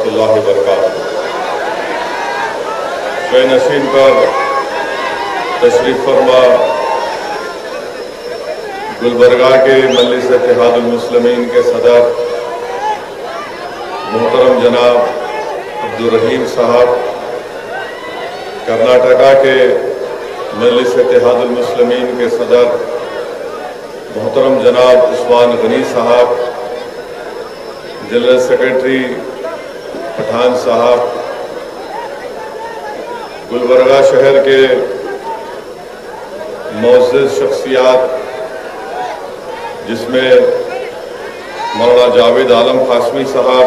रहमतुल्लाहि व बरकातुहू। नशीन पर तशरीफ फरमा गुलबर्गा के मजलिस इत्तेहादुल मुस्लिमीन के सदर मोहतरम जनाब अब्दुल रहीम साहब, कर्नाटका के मजलिस इत्तेहादुल मुस्लिमीन के सदर मोहतरम जनाब उस्मान गनी साहब, जनरल सेक्रेटरी पठान साहब, गुलबर्गा शहर के मुअज़्ज़िज़ शख्सियात जिसमें मौलाना जावेद आलम कासमी साहब,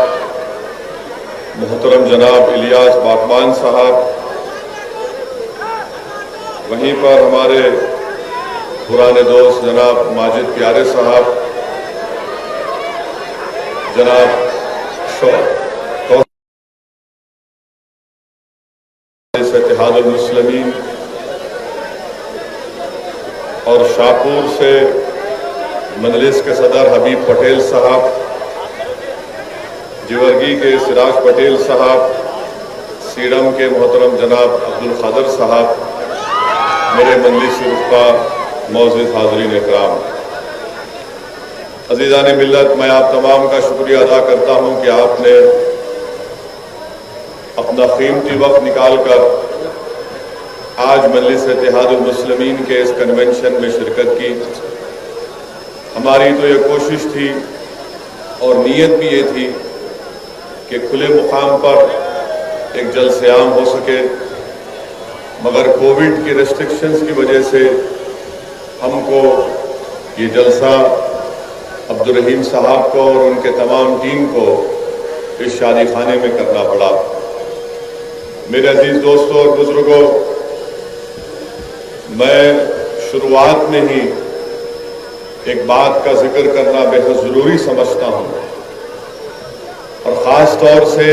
मोहतरम जनाब इलियास बागबान साहब, वहीं पर हमारे पुराने दोस्त जनाब माजिद प्यारे साहब, जनाब इत्तेहादुल मुस्लिमीन और शाहपुर से मजलिस के सदर हबीब पटेल साहब, जिवरगी के सिराज पटेल साहब, सीडम के मोहतरम जनाब अब्दुल खादर साहब, मेरे मजलिस रुफ़ा मौजूद हाज़रीन इकराम, अज़ीज़ान मिल्लत, मैं आप तमाम का शुक्रिया अदा करता हूँ कि आपने अपना कीमती वक्त निकाल कर आज मजलिस इत्तेहादुल मुस्लिमीन के इस कन्वेंशन में शिरकत की। हमारी तो ये कोशिश थी और नीयत भी ये थी कि खुले मुकाम पर एक जलसे आम हो सके, मगर कोविड की रेस्ट्रिक्शंस की वजह से हमको ये जलसा अब्दुल रहीम साहब को और उनके तमाम टीम को इस शादी खाने में करना पड़ा। मेरे अजीज दोस्तों और बुजुर्गों, मैं शुरुआत में ही एक बात का जिक्र करना बेहद जरूरी समझता हूं, और ख़ास तौर से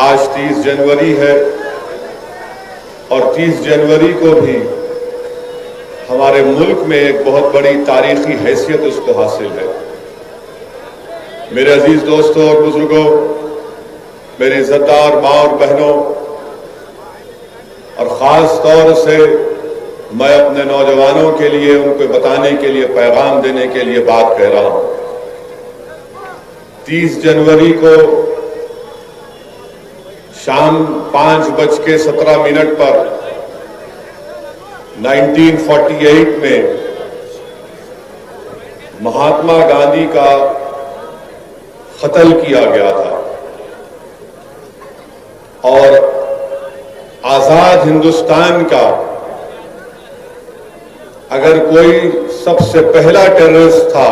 आज 30 जनवरी है और 30 जनवरी को भी हमारे मुल्क में एक बहुत बड़ी तारीखी हैसियत उसको हासिल है। मेरे अजीज दोस्तों और बुजुर्गों, मेरे इज्जतदार माँ और बहनों, और ख़ास तौर से मैं अपने नौजवानों के लिए, उनको बताने के लिए, पैगाम देने के लिए बात कह रहा हूं। 30 जनवरी को शाम 5:17 पर 1948 में महात्मा गांधी का कत्ल किया गया था, और आजाद हिंदुस्तान का अगर कोई सबसे पहला टेररिस्ट था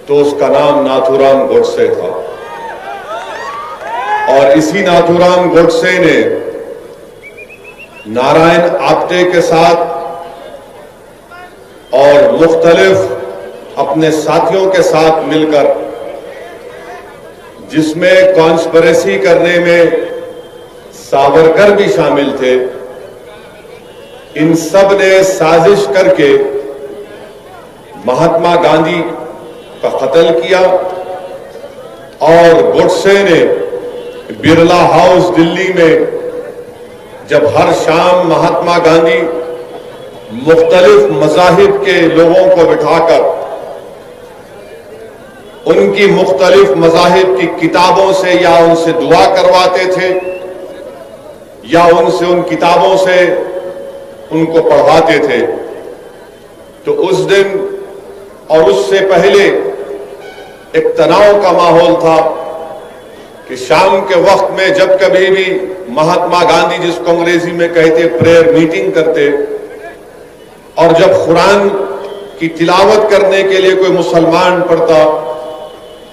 तो उसका नाम नाथूराम गोडसे था। और इसी नाथूराम गोडसे ने नारायण आप्टे के साथ और मुख्तलिफ अपने साथियों के साथ मिलकर, जिसमें कॉन्स्पिरेसी करने में सावरकर भी शामिल थे, इन सब ने साजिश करके महात्मा गांधी का कत्ल किया, और गोडसे ने बिरला हाउस दिल्ली में जब हर शाम महात्मा गांधी मुख्तलिफ मज़ाहिब के लोगों को बिठाकर उनकी मुख्तलिफ मज़ाहिब की किताबों से या उनसे दुआ करवाते थे या उनसे उन किताबों से उनको पढ़वाते थे, तो उस दिन और उससे पहले एक तनाव का माहौल था कि शाम के वक्त में जब कभी भी महात्मा गांधी, जिसको अंग्रेजी में कहते प्रेयर मीटिंग करते, और जब कुरान की तिलावत करने के लिए कोई मुसलमान पढ़ता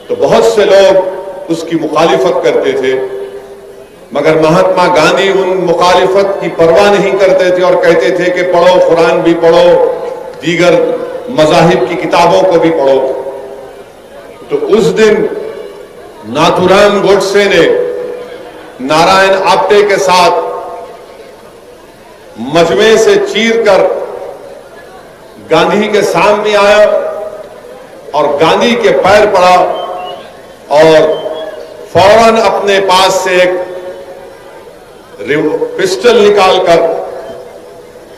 तो बहुत से लोग उसकी मुखालिफत करते थे, मगर महात्मा गांधी उन मुखालिफत की परवाह नहीं करते थे और कहते थे कि पढ़ो, कुरान भी पढ़ो, दीगर मज़ाहिब की किताबों को भी पढ़ो। तो उस दिन नाथूराम गोडसे ने नारायण आप्टे के साथ मजमे से चीरकर गांधी के सामने आया और गांधी के पैर पड़ा और फौरन अपने पास से एक पिस्टल निकालकर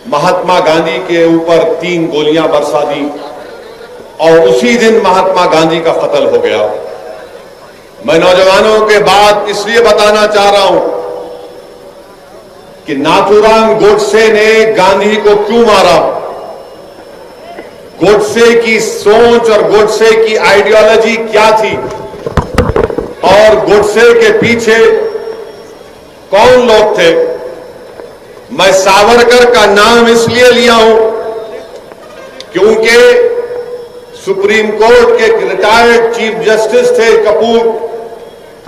महात्मा गांधी के ऊपर 3 गोलियां बरसा दी और उसी दिन महात्मा गांधी का कत्ल हो गया। मैं नौजवानों के बात इसलिए बताना चाह रहा हूं कि नाथूराम गोडसे ने गांधी को क्यों मारा, गोडसे की सोच और गोडसे की आइडियोलॉजी क्या थी और गोडसे के पीछे कौन लोग थे। मैं सावरकर का नाम इसलिए लिया हूं क्योंकि सुप्रीम कोर्ट के रिटायर्ड चीफ जस्टिस थे कपूर,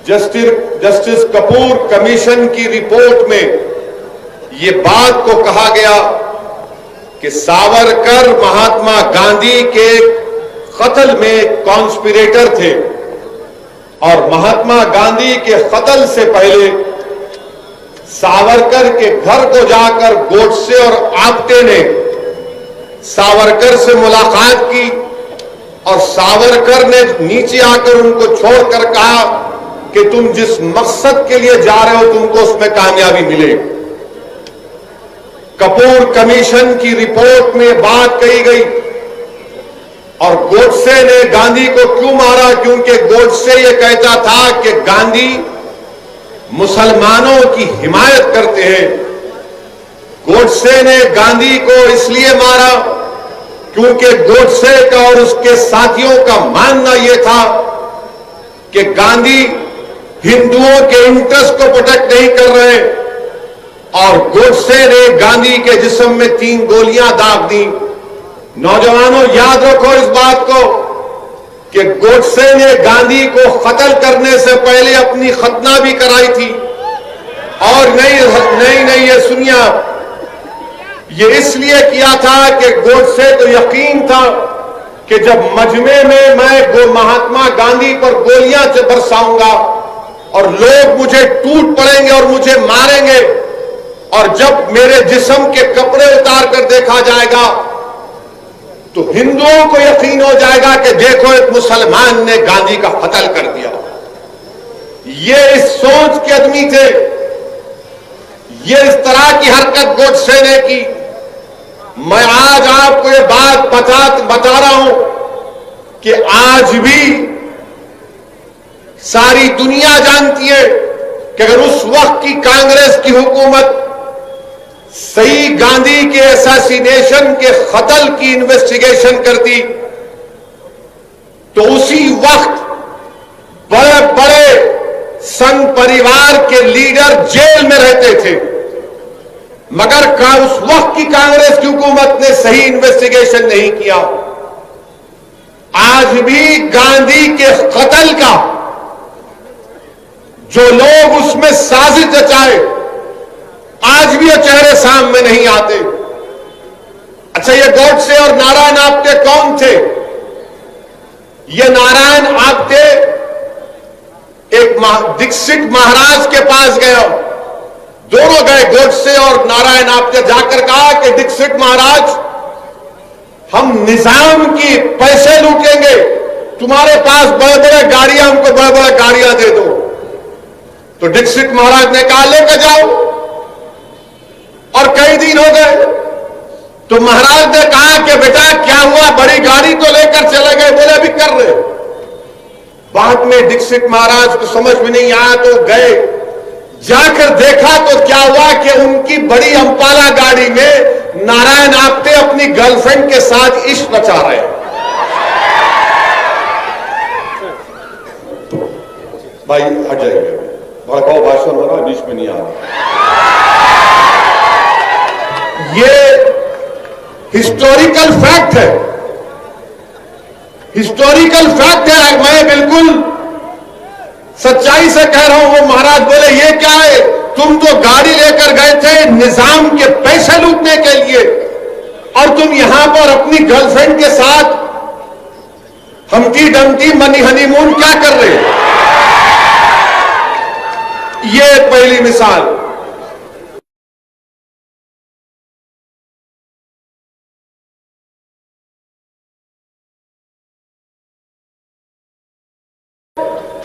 जस्टिस कपूर कमीशन की रिपोर्ट में ये बात को कहा गया कि सावरकर महात्मा गांधी के कत्ल में कॉन्स्पिरेटर थे और महात्मा गांधी के कत्ल से पहले सावरकर के घर को जाकर गोडसे और आप्टे ने सावरकर से मुलाकात की और सावरकर ने नीचे आकर उनको छोड़कर कहा कि तुम जिस मकसद के लिए जा रहे हो तुमको उसमें कामयाबी मिलेगी। कपूर कमीशन की रिपोर्ट में बात कही गई और गोडसे ने गांधी को क्यों मारा, क्योंकि गोडसे ये कहता था कि गांधी मुसलमानों की हिमायत करते हैं। गोडसे ने गांधी को इसलिए मारा क्योंकि गोडसे का और उसके साथियों का मानना यह था कि गांधी हिंदुओं के इंटरेस्ट को प्रोटेक्ट नहीं कर रहे और गोडसे ने गांधी के जिस्म में 3 गोलियां दाग दी। नौजवानों याद रखो इस बात को कि गोडसे ने गांधी को कत्ल करने से पहले अपनी खतना भी कराई थी और नहीं ये सुनिए, ये इसलिए किया था कि गोडसे को यकीन था कि जब मजमे में मैं महात्मा गांधी पर गोलियां बरसाऊंगा और लोग मुझे टूट पड़ेंगे और मुझे मारेंगे और जब मेरे जिस्म के कपड़े उतार कर देखा जाएगा तो हिंदुओं को यकीन हो जाएगा कि देखो एक मुसलमान ने गांधी का कत्ल कर दिया। ये इस सोच के आदमी थे, ये इस तरह की हरकत गोडसे ने की। मैं आज आपको ये बात बता रहा हूं कि आज भी सारी दुनिया जानती है कि अगर उस वक्त की कांग्रेस की हुकूमत सही गांधी के असैसिनेशन के कत्ल की इन्वेस्टिगेशन करती तो उसी वक्त बड़े बड़े संघ परिवार के लीडर जेल में रहते थे, मगर उस वक्त की कांग्रेस की हुकूमत ने सही इन्वेस्टिगेशन नहीं किया। आज भी गांधी के कत्ल का जो लोग उसमें साजिश रचाए आज भी ये चेहरे सामने नहीं आते। अच्छा, ये गोडसे और नारायण आप्टे कौन थे? ये नारायण आप्टे एक दीक्षित महाराज के पास गया, दोनों गए गोडसे और नारायण आप्टे, जाकर कहा कि दीक्षित महाराज हम निजाम की पैसे लूटेंगे, तुम्हारे पास बड़े बड़े गाड़ियां, हमको बड़े बड़े गाड़ियां दे दो। तो दीक्षित महाराज ने कहा लेकर जाओ और कई दिन हो गए तो महाराज ने कहा कि बेटा क्या हुआ, बड़ी गाड़ी तो लेकर चले गए, बोले अभी कर रहे। बाद में दीक्षित महाराज को समझ में नहीं आया तो गए, जाकर देखा तो क्या हुआ कि उनकी बड़ी अंपाला गाड़ी में नारायण आप्टे अपनी गर्लफ्रेंड के साथ इश्क रचा रहे। भाई हट जाइए, भड़काऊ भाषण हो रहा है, बीच में नहीं आ रहा। ये हिस्टोरिकल फैक्ट है, हिस्टोरिकल फैक्ट है। मैं बिल्कुल सच्चाई से कह रहा हूं। वो महाराज बोले ये क्या है, तुम तो गाड़ी लेकर गए थे निजाम के पैसे लूटने के लिए और तुम यहां पर अपनी गर्लफ्रेंड के साथ हमटी डमटी मनी हनीमून क्या कर रहे हो? ये पहली मिसाल।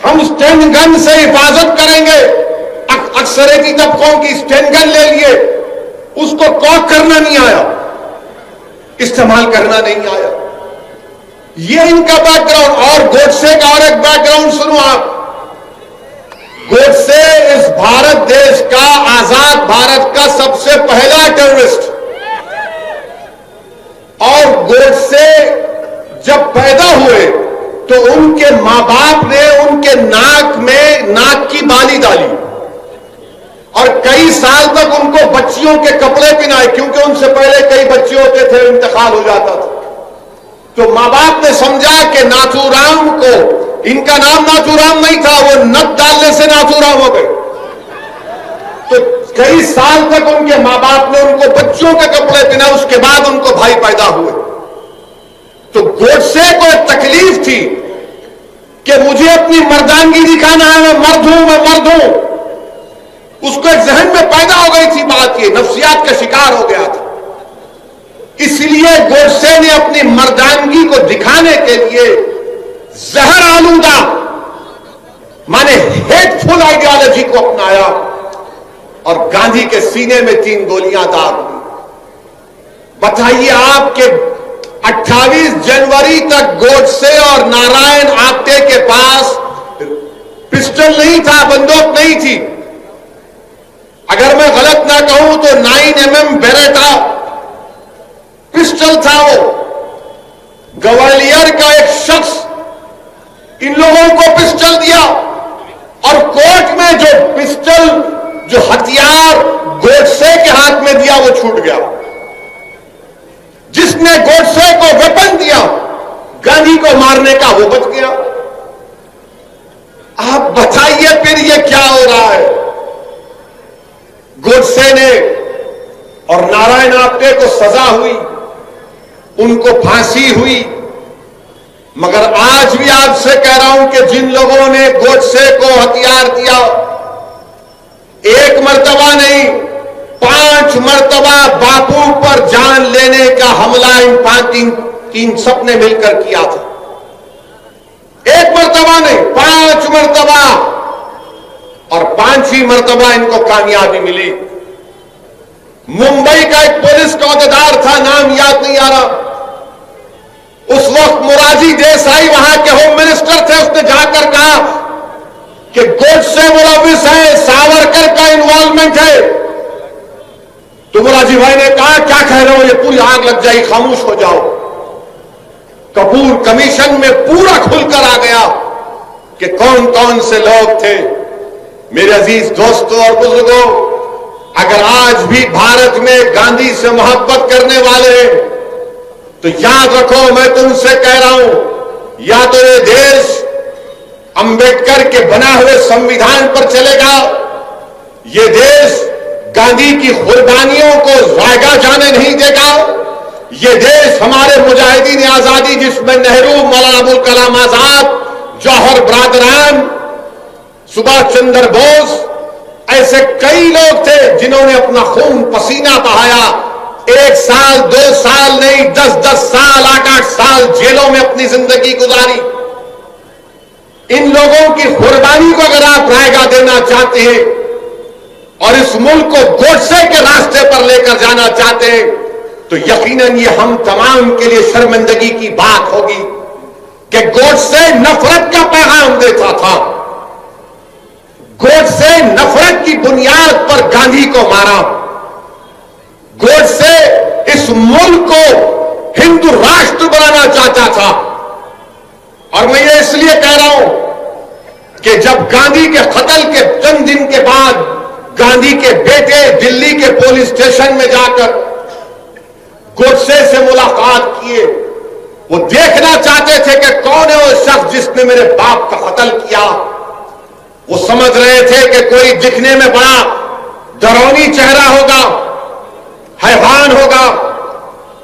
हम स्टैंड गन से हिफाजत करेंगे। अक्सरेती तबकों की स्टैंड गन ले लिए, उसको कॉक करना नहीं आया, इस्तेमाल करना नहीं आया। ये इनका बैकग्राउंड। और गोडसे का और एक बैकग्राउंड सुनो आप। गोडसे इस भारत देश का, आजाद भारत का सबसे पहला टेररिस्ट। और गोडसे जब पैदा हुए तो उनके मां बाप ने उनके नाक में नाक की बाली डाली और कई साल तक उनको बच्चियों के कपड़े पहनाए, क्योंकि उनसे पहले कई बच्चे होते थे, इंतकाल हो जाता था। तो मां बाप ने समझा कि नाथूराम को, इनका नाम नाथूराम नहीं था, वो नथ डालने से नाथूराम हो गए। तो कई साल तक उनके मां बाप ने उनको बच्चों के कपड़े पहना, उसके बाद उनको भाई पैदा हुए। तो गोडसे को एक तकलीफ थी कि मुझे अपनी मर्दानगी दिखाना है, मैं मर्द हूं। उसको एक जहन में पैदा हो गई थी बात, ये नफ्सियात का शिकार हो गया था। इसलिए गोडसे ने अपनी मर्दानगी को दिखाने के लिए जहर आलूदा माने हेटफुल आइडियोलॉजी को अपनाया और गांधी के सीने में 3 गोलियां दाग दी। बताइए आप कि 28 जनवरी तक गोडसे और नारायण आप्टे के पास पिस्टल नहीं था, बंदूक नहीं थी। अगर मैं गलत ना कहूं तो 9mm बेरेटा पिस्टल था। वो ग्वालियर का एक शख्स इन लोगों को पिस्टल दिया और कोर्ट में जो पिस्टल, जो हथियार गोडसे के हाथ में दिया, वो छूट गया। जिसने गोडसे को वेपन दिया गांधी को मारने का, वो बच गया। आप बताइए फिर ये क्या हो रहा है। गोडसे ने और नारायण आप्टे को सजा हुई, उनको फांसी हुई, मगर आज भी आपसे कह रहा हूं कि जिन लोगों ने गोडसे को हथियार दिया, एक मर्तबा नहीं 5 मर्तबा बापू पर जान लेने का हमला इन तीन सबने मिलकर किया था। एक मर्तबा नहीं 5 मर्तबा, और 5वीं मर्तबा इनको कामयाबी मिली। मुंबई का एक पुलिस का अहदेदार था, नाम याद नहीं आ रहा, उस वक्त मोरारजी देसाई वहां के होम मिनिस्टर थे। उसने जाकर कहा कि गोडसे मुलविस है, सावरकर का इन्वॉल्वमेंट है। तो मोरारजी भाई ने कहा क्या कह रहे हो, ये पूरी आग लग जाएगी, खामोश हो जाओ। कपूर कमीशन में पूरा खुलकर आ गया कि कौन कौन से लोग थे। मेरे अजीज दोस्तों और बुजुर्गों, अगर आज भी भारत में गांधी से मोहब्बत करने वाले हैं तो याद रखो, मैं तुमसे कह रहा हूं, या तो ये देश अंबेडकर के बना हुए संविधान पर चलेगा, ये देश गांधी की कुर्बानियों को जायगा जाने नहीं देगा, ये देश हमारे मुजाहिदीन आजादी जिसमें नेहरू, मौलाना अबुल कलाम आजाद, जौहर बरदरान, सुभाष चंद्र बोस, ऐसे कई लोग थे जिन्होंने अपना खून पसीना बहाया। 1 साल 2 साल नहीं, 10-10 साल, 8-8 साल जेलों में अपनी जिंदगी गुजारी। इन लोगों की कुर्बानी को अगर आप रायगा देना चाहते हैं और इस मुल्क को गोडसे के रास्ते पर लेकर जाना चाहते हैं तो यकीनन ये हम तमाम के लिए शर्मिंदगी की बात होगी कि गोडसे नफरत का पैगाम देता था। गोडसे नफरत की बुनियाद पर गांधी को मारा। गोडसे इस मुल्क को हिंदू राष्ट्र बनाना चाहता था। और मैं ये इसलिए कह रहा हूं कि जब गांधी के कत्ल के चंद दिन के बाद गांधी के बेटे दिल्ली के पुलिस स्टेशन में जाकर गोडसे से मुलाकात किए, वो देखना चाहते थे कि कौन है वो शख्स जिसने मेरे बाप का कत्ल किया। वो समझ रहे थे कि कोई दिखने में बड़ा डरावनी चेहरा होगा, हैवान होगा,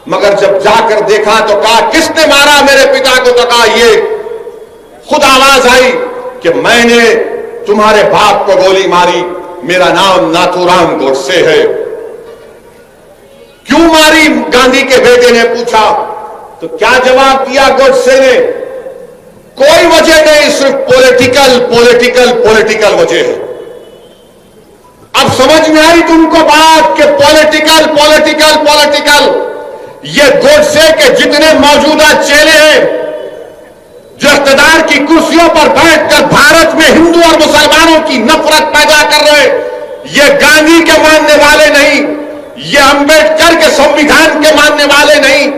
मगर जब जाकर देखा तो कहा किसने मारा मेरे पिता को, तो कहा ये खुद आवाज आई कि मैंने तुम्हारे बाप को गोली मारी, मेरा नाम नाथूराम गोडसे है। क्यों मारी, गांधी के बेटे ने पूछा। तो क्या जवाब दिया गोडसे ने कोई वजह नहीं, सिर्फ पॉलिटिकल पॉलिटिकल पॉलिटिकल वजह है। अब समझ में आई तुमको बात कि पॉलिटिकल पॉलिटिकल पॉलिटिकल, ये गोडसे के जितने मौजूदा चेले हैं जो इख्तिदार की कुर्सियों पर बैठकर भारत में हिंदू और मुसलमानों की नफरत पैदा कर रहे, ये गांधी के मानने वाले नहीं, ये अंबेडकर के संविधान के मानने वाले नहीं,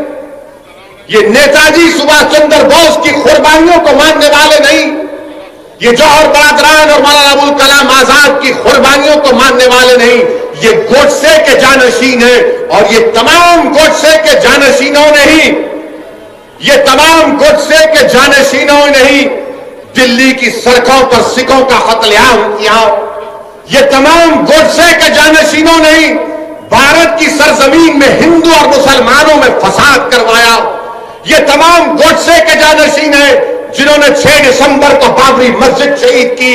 ये नेताजी सुभाष चंद्र बोस की कुर्बानियों को मानने वाले नहीं, ये जौहर बरदरान और मौलाना अबुल कलाम आजाद की कुर्बानियों को मानने वाले नहीं, ये गोडसे के जानशीन है। और ये तमाम गोडसे के जानशीनों ने ही, ये तमाम गोडसे के जानशीनों ने ही दिल्ली की सड़कों पर सिखों का कत्लेआम किया। ये तमाम गोडसे के जानशीनों ने ही भारत की सरजमीन में हिंदू और मुसलमानों में फसाद करवाया। ये तमाम गोडसे के जानशीन है जिन्होंने 6 दिसंबर को बाबरी मस्जिद शहीद की।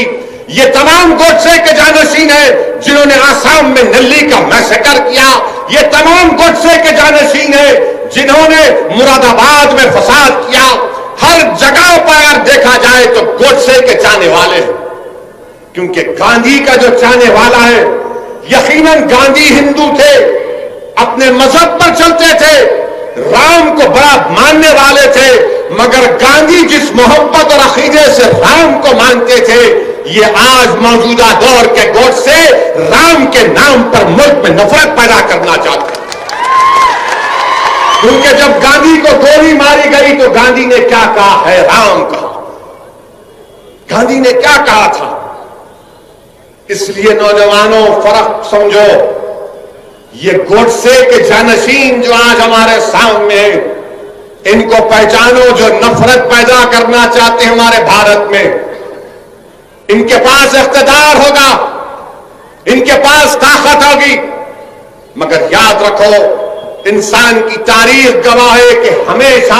ये तमाम गोडसे के जानशीन है जिन्होंने आसाम में नल्ली का मैसेकर किया। ये तमाम गोडसे के जानशीन है जिन्होंने मुरादाबाद में फसाद किया। हर जगह पर अगर देखा जाए तो गोडसे के चाहने वाले हैं, क्योंकि गांधी का जो चाहने वाला है, यकीनन गांधी हिंदू थे, अपने मजहब पर चलते थे, राम को बड़ा मानने वाले थे, मगर गांधी जिस मोहब्बत और अकीदे से राम को मानते थे, ये आज मौजूदा दौर के गोडसे राम के नाम पर मुल्क में नफरत पैदा करना चाहते हैं। क्योंकि जब गांधी को गोली मारी गई तो गांधी ने क्या कहा है? राम कहा। गांधी ने क्या कहा था? इसलिए नौजवानों, फर्क समझो। ये गोडसे के जानशीन जो आज हमारे सामने हैं, इनको पहचानो, जो नफरत पैदा करना चाहते हैं हमारे भारत में। इनके पास इख्तिदार होगा, इनके पास ताकत होगी, मगर याद रखो, इंसान की तारीख गवाह है कि हमेशा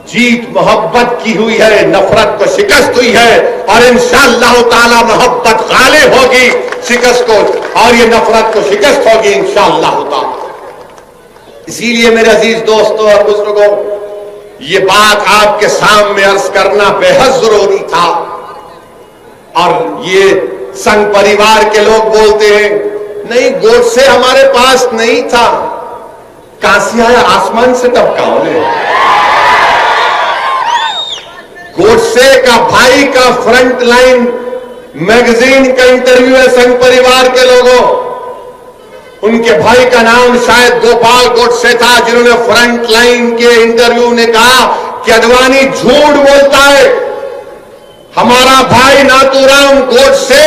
जीत मोहब्बत की हुई है, नफरत को शिकस्त हुई है, और इंशाअल्लाह ताला मोहब्बत गालिब होगी शिकस्त को, और ये नफरत को शिकस्त होगी इंशाअल्लाह ताला। इसीलिए मेरे अजीज दोस्तों और बुजुर्गों, ये बात आपके सामने अर्ज करना बेहद जरूरी था। और ये संघ परिवार के लोग बोलते हैं, नहीं गोडसे हमारे पास नहीं था। कहां से आया? आसमान से टपका उन्हें। गोडसे का भाई का फ्रंट लाइन मैगजीन का इंटरव्यू है संघ परिवार के लोगों। उनके भाई का नाम शायद गोपाल गोडसे था, जिन्होंने फ्रंट लाइन के इंटरव्यू ने कहा कि अडवाणी झूठ बोलता है। हमारा भाई नाथूराम गोडसे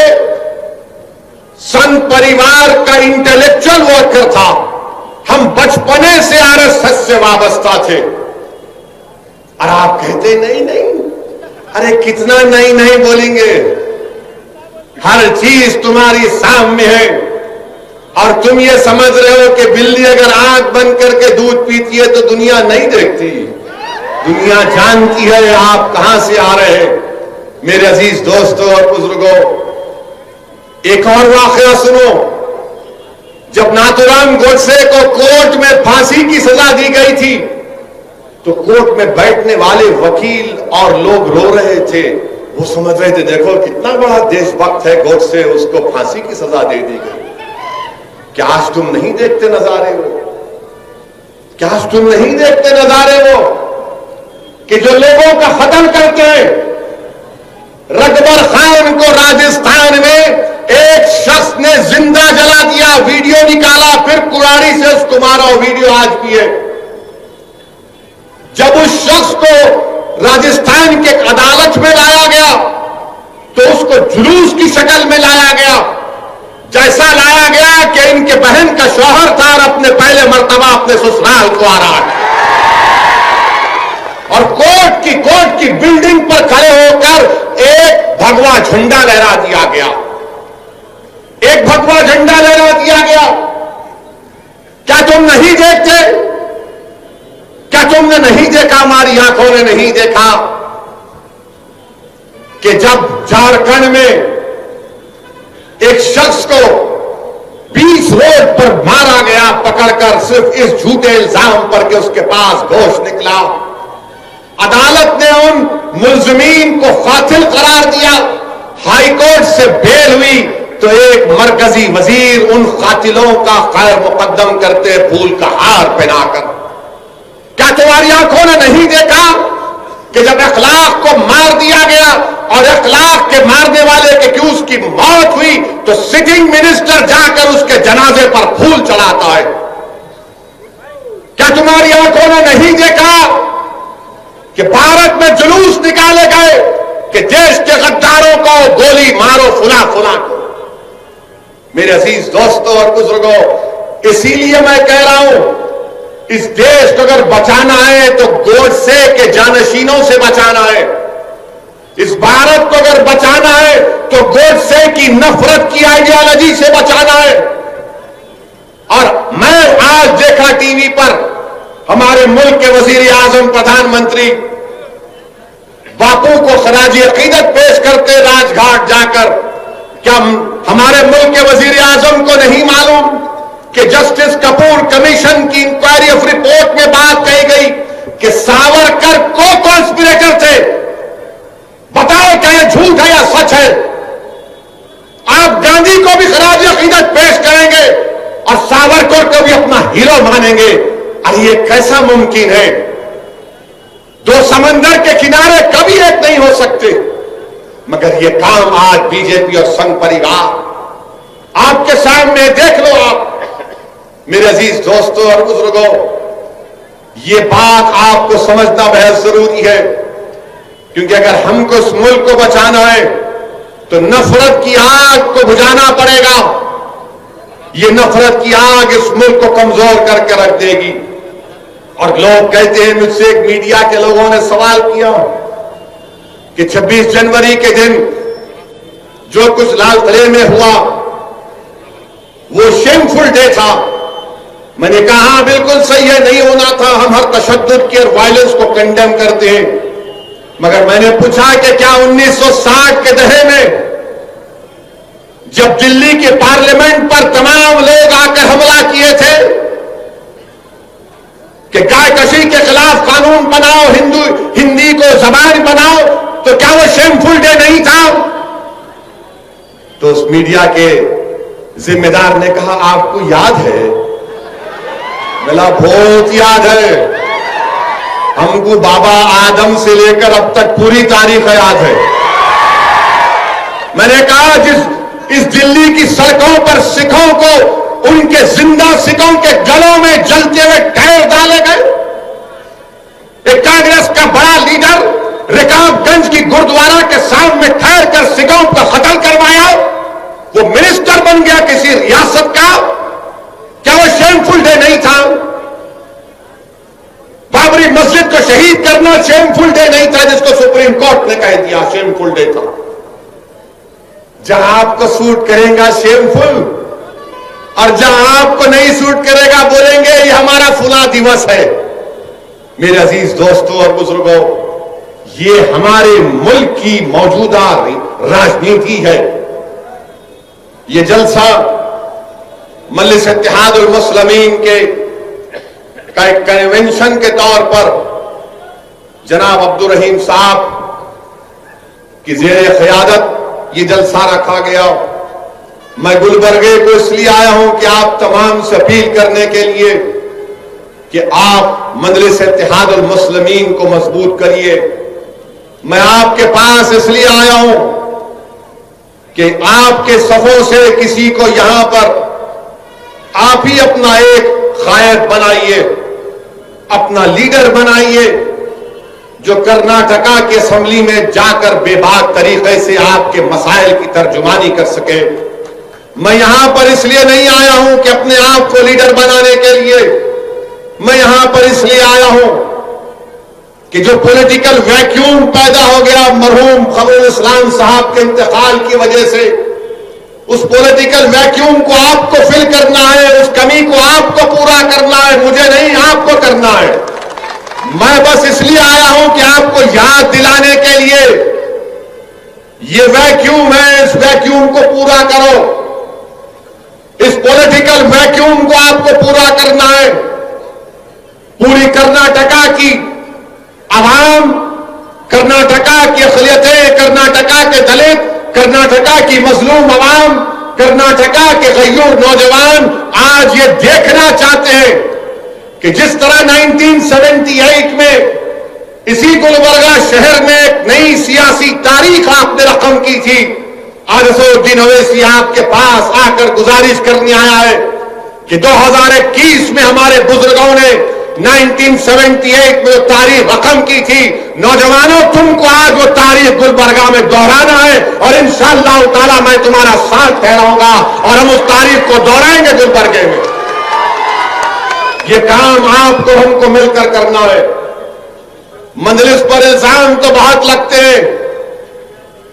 संघ परिवार का इंटेलेक्चुअल वर्कर था। हम बचपने से आरएसएस से वाबस्ता थे। और आप कहते नहीं नहीं, अरे कितना नहीं नहीं बोलेंगे, हर चीज तुम्हारी सामने है। और तुम ये समझ रहे हो कि बिल्ली अगर आंख बंद करके दूध पीती है तो दुनिया नहीं देखती, दुनिया जानती है आप कहां से आ रहे हैं। मेरे अजीज दोस्तों और बुजुर्गों, एक और वाकया सुनो। जब नाथूराम गोडसे को कोर्ट में फांसी की सजा दी गई थी तो कोर्ट में बैठने वाले वकील और लोग रो रहे थे। वो समझ रहे थे देखो कितना बड़ा देशभक्त है गोडसे, उसको फांसी की सजा दे दी गई। क्या आज तुम नहीं देखते नजारे वो? क्या आज तुम नहीं देखते नजारे वो कि जो लोगों का कत्ल करते हैं? रकबर खान को राजस्थान में एक शख्स ने जिंदा जला दिया, वीडियो निकाला, फिर कुराड़ी से उसको मारा। वीडियो आज भी है। जब उस शख्स को राजस्थान के अदालत में लाया गया तो उसको जुलूस की शक्ल में लाया गया, जैसा लाया गया कि इनके बहन का शौहर था और अपने पहले मर्तबा अपने ससुराल को आ रहा है। और कोर्ट की बिल्डिंग पर खड़े होकर एक भगवा झंडा लहरा दिया गया, एक भगवा झंडा लहरा दिया गया। क्या तुम नहीं देखते? क्या तुमने नहीं देखा, हमारी आंखों ने नहीं देखा कि जब झारखंड में एक शख्स को 20 रोड पर मारा गया पकड़कर, सिर्फ इस झूठे इल्जाम पर कि उसके पास गोश्त निकला। अदालत ने उन मुल्जिमीन को कातिल करार दिया, हाईकोर्ट से बेल हुई तो एक मरकजी वजीर उन कातिलों का खैर मुकद्दम करते फूल का हार पहनाकर। क्या तुम्हारी आंखों ने नहीं देखा कि जब अखलाक को मार दिया गया और अखलाक के मारने वाले के कि उसकी मौत हुई तो सिटिंग मिनिस्टर जाकर उसके जनाजे पर फूल चढ़ाता है? क्या तुम्हारी आंखों ने नहीं देखा कि भारत में जुलूस निकाले गए कि देश के गद्दारों को गोली मारो फुला फुला को? मेरे अजीज दोस्तों और बुजुर्गों, इसीलिए मैं कह रहा हूं, इस देश को अगर बचाना है तो गोडसे के जानशीनों से बचाना है। इस भारत को अगर बचाना है तो गोडसे की नफरत की आइडियोलॉजी से बचाना है। और मैं आज देखा टीवी पर हमारे मुल्क के वजीर आजम प्रधानमंत्री बापू को खराजी अकीदत पेश करते राजघाट जाकर। क्या हमारे मुल्क के वजीर आजम को नहीं मालूम कि जस्टिस कपूर कमीशन की इंक्वायरी ऑफ रिपोर्ट में बात कही गई कि सावरकर को कॉन्स्पिरेटर थे? बताओ क्या यह झूठ है या सच है? आप गांधी को भी खराज अकीदत पेश करेंगे और सावरकर को भी अपना हीरो मानेंगे? अरे ये कैसा मुमकिन है? दो समंदर के किनारे कभी एक नहीं हो सकते। मगर ये काम आज बीजेपी और संघ परिवार आपके सामने देख लो। आप मेरे अजीज दोस्तों और बुजुर्गों, ये बात आपको समझना बेहद जरूरी है, क्योंकि अगर हमको इस मुल्क को बचाना है तो नफरत की आग को बुझाना पड़ेगा। ये नफरत की आग इस मुल्क को कमजोर करके रख देगी। और लोग कहते हैं, मुझसे एक मीडिया के लोगों ने सवाल किया कि 26 जनवरी के दिन जो कुछ लाल किले में हुआ वो शेमफुल डे था। मैंने कहा बिल्कुल सही है, नहीं होना था। हम हर तशद्दुद की और वायलेंस को कंडेम करते हैं। मगर मैंने पूछा कि क्या 1960 के दहे में जब दिल्ली के पार्लियामेंट पर तमाम लोग आकर हमला किए थे कि गाय कशी के खिलाफ कानून बनाओ, हिंदी को जबान बनाओ, तो क्या वो शेमफुल डे नहीं था? तो उस मीडिया के जिम्मेदार ने कहा, आपको याद है? मिला बहुत याद है, हमको बाबा आदम से लेकर अब तक पूरी तारीख याद है। मैंने कहा इस दिल्ली की सड़कों पर सिखों को उनके जिंदा सिखों के गलों में जलते हुए टायर डाले गए। एक कांग्रेस का बड़ा लीडर रिकाबगंज की गुरुद्वारा के सामने ठहर कर सिखों को कत्ल करवाया, वो मिनिस्टर बन गया किसी रियासत का। क्या वो शेमफुल डे नहीं था? बाबरी मस्जिद को शहीद करना शेमफुल डे नहीं था, जिसको सुप्रीम कोर्ट ने कह दिया शेमफुल डे था? जहां आपको सूट करेगा शेमफुल, और जहां आपको नहीं सूट करेगा बोलेंगे ये हमारा फुला दिवस है। मेरे अजीज दोस्तों और बुजुर्गों, ये हमारे मुल्क की मौजूदा राजनीति है। ये जलसा मजलिस इत्तेहादुल मुस्लिमीन के का एक कन्वेंशन के तौर पर जनाब अब्दुल रहीम साहब की जेर क़यादत ये जलसा रखा गया। मैं गुलबर्गे को इसलिए आया हूं कि आप तमाम से अपील करने के लिए कि आप मजलिस इत्तेहादुल मुस्लिमीन को मजबूत करिए। मैं आपके पास इसलिए आया हूं कि आपके सफों से किसी को यहां पर आप ही अपना एक कायद बनाइए, अपना लीडर बनाइए, जो कर्नाटका की असेंबली में जाकर बेबाक तरीके से आपके मसाइल की तर्जुमानी कर सके। मैं यहां पर इसलिए नहीं आया हूं कि अपने आप को लीडर बनाने के लिए, मैं यहां पर इसलिए आया हूं कि जो पॉलिटिकल वैक्यूम पैदा हो गया मरहूम कमरुल इस्लाम साहब के इंतकाल की वजह से, उस पॉलिटिकल वैक्यूम को आपको फिल करना है, उस कमी को आपको पूरा करना है, मुझे नहीं आपको करना है। मैं बस इसलिए आया हूं कि आपको याद दिलाने के लिए ये वैक्यूम है, इस वैक्यूम को पूरा करो। इस पॉलिटिकल वैक्यूम को आपको पूरा करना है। पूरी कर्नाटका की आवाम की मजलूम अवाम, कर्नाटका के गयूर नौजवान आज ये देखना चाहते हैं कि जिस तरह 1978 में इसी गुलबर्गा शहर में एक नई सियासी तारीख आपने रकम की थी, आज असदुद्दीन ओवैसी आपके पास आकर गुजारिश करने आया है कि 2021 में हमारे बुजुर्गों ने 1978 में जो तारीख रकम की थी, नौजवानों तुमको आज वो तारीख गुलबर्गा में दोहराना है और इंशाअल्लाह ताला मैं तुम्हारा साथ ठहराऊंगा और हम उस तारीख को दोहराएंगे गुलबर्गे में। ये काम आपको हमको मिलकर करना है। मजलिस पर इल्जाम तो बहुत लगते हैं,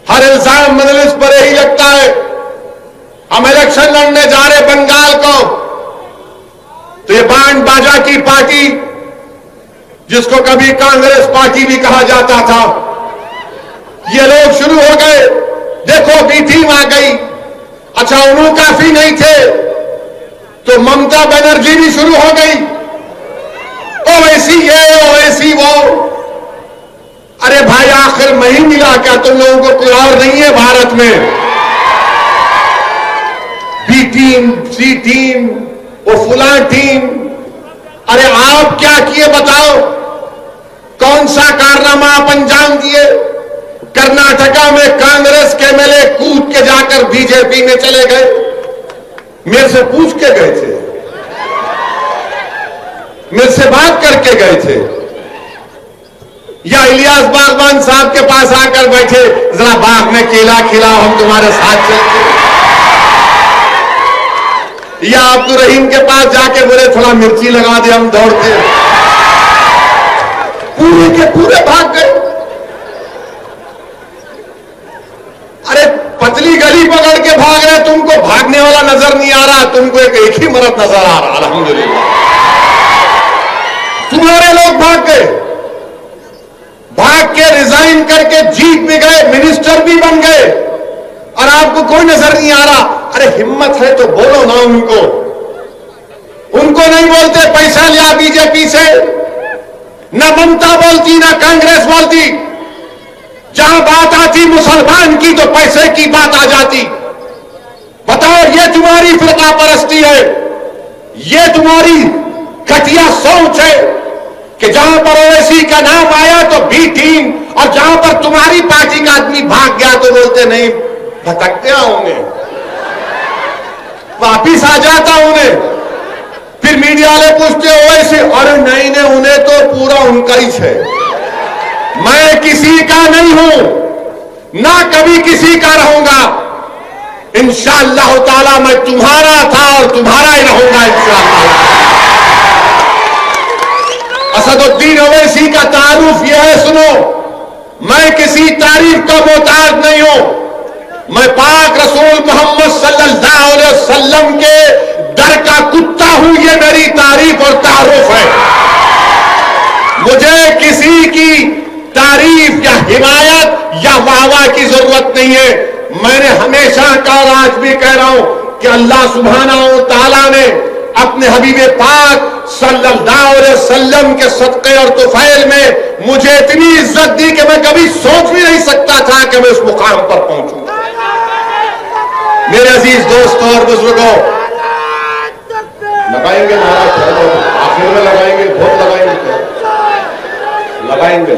हर इल्जाम मजलिस पर यही लगता है। हम इलेक्शन लड़ने जा रहे बंगाल को, तो ये बैंड बाजा की पार्टी जिसको कभी कांग्रेस पार्टी भी कहा जाता था, ये लोग शुरू हो गए। देखो बी टीम आ गई। अच्छा उन्हों काफी नहीं थे तो ममता बनर्जी भी शुरू हो गई। ओवैसी ये ओवैसी वो। अरे भाई आखिर में ही मिला क्या? तुम लोगों को कोई और नहीं है भारत में? बी टीम, सी टीम, वो फुला टीम। अरे आप क्या किए बताओ? कौन सा कारनामा आप अंजाम दिए? कर्नाटका में कांग्रेस के एमएलए कूद के जाकर बीजेपी में चले गए। मेरे से पूछ के गए थे, मेरे से बात करके गए थे, या इलियास बागवान साहब के पास आकर बैठे, जरा बाग में केला खिलाओ हम तुम्हारे साथ चलते, या अब्दुल रहीम के पास जाके बोले थोड़ा मिर्ची लगा दे हम दौड़ते। पूरे के पूरे भाग गए। अरे पतली गली पकड़ के भाग रहे, तुमको भागने वाला नजर नहीं आ रहा, तुमको एक ही मर्द नजर आ रहा। अल्हम्दुलिल्लाह तुम्हारे लोग भाग गए, भाग के रिजाइन करके जीत भी गए, मिनिस्टर भी बन गए और आपको कोई नजर नहीं आ रहा। अरे हिम्मत है तो बोलो ना उनको। उनको नहीं बोलते पैसा लिया बीजेपी से, ना ममता बोलती ना कांग्रेस बोलती। जहां बात आती मुसलमान की तो पैसे की बात आ जाती। बताओ ये तुम्हारी फिरका परस्ती है, ये तुम्हारी घटिया सोच है कि जहां पर ओवैसी का नाम आया तो बी टीम, और जहां पर तुम्हारी पार्टी का आदमी भाग गया तो बोलते नहीं भटकते होंगे, वापिस आ जाता उन्हें। फिर मीडिया वाले पूछते ओवैसी, अरे नहीं नहीं उन्हें तो पूरा उनका ही है। मैं किसी का नहीं हूं, ना कभी किसी का रहूंगा। इंशाअल्लाह ताला मैं तुम्हारा था और तुम्हारा ही रहूंगा इंशाअल्लाह। असदुद्दीन ओवैसी का तारुफ यह है, सुनो, मैं किसी तारीफ का मोहताज नहीं हूं। मैं पाक रसूल मोहम्मद सल्लल्लाहु अलैहि वसल्लम के दर का कुत्ता हूं, ये मेरी तारीफ और तारुफ है। मुझे किसी की तारीफ या हिमायत या वाहवाह की जरूरत नहीं है। मैंने हमेशा कहा और आज भी कह रहा हूं कि अल्लाह सुब्हानहू व तआला ने अपने हबीबे पाक सल्लल्लाहु अलैहि वसल्लम के सदक़े और तुफैल में मुझे इतनी इज्जत दी कि मैं कभी सोच भी नहीं सकता था कि मैं उस मुकाम पर पहुंचूं। मेरे अजीज दोस्तों और बुजुर्गों, लगाएंगे नारा, आखिर में लगाएंगे, बहुत लगाएंगे, लगाएंगे।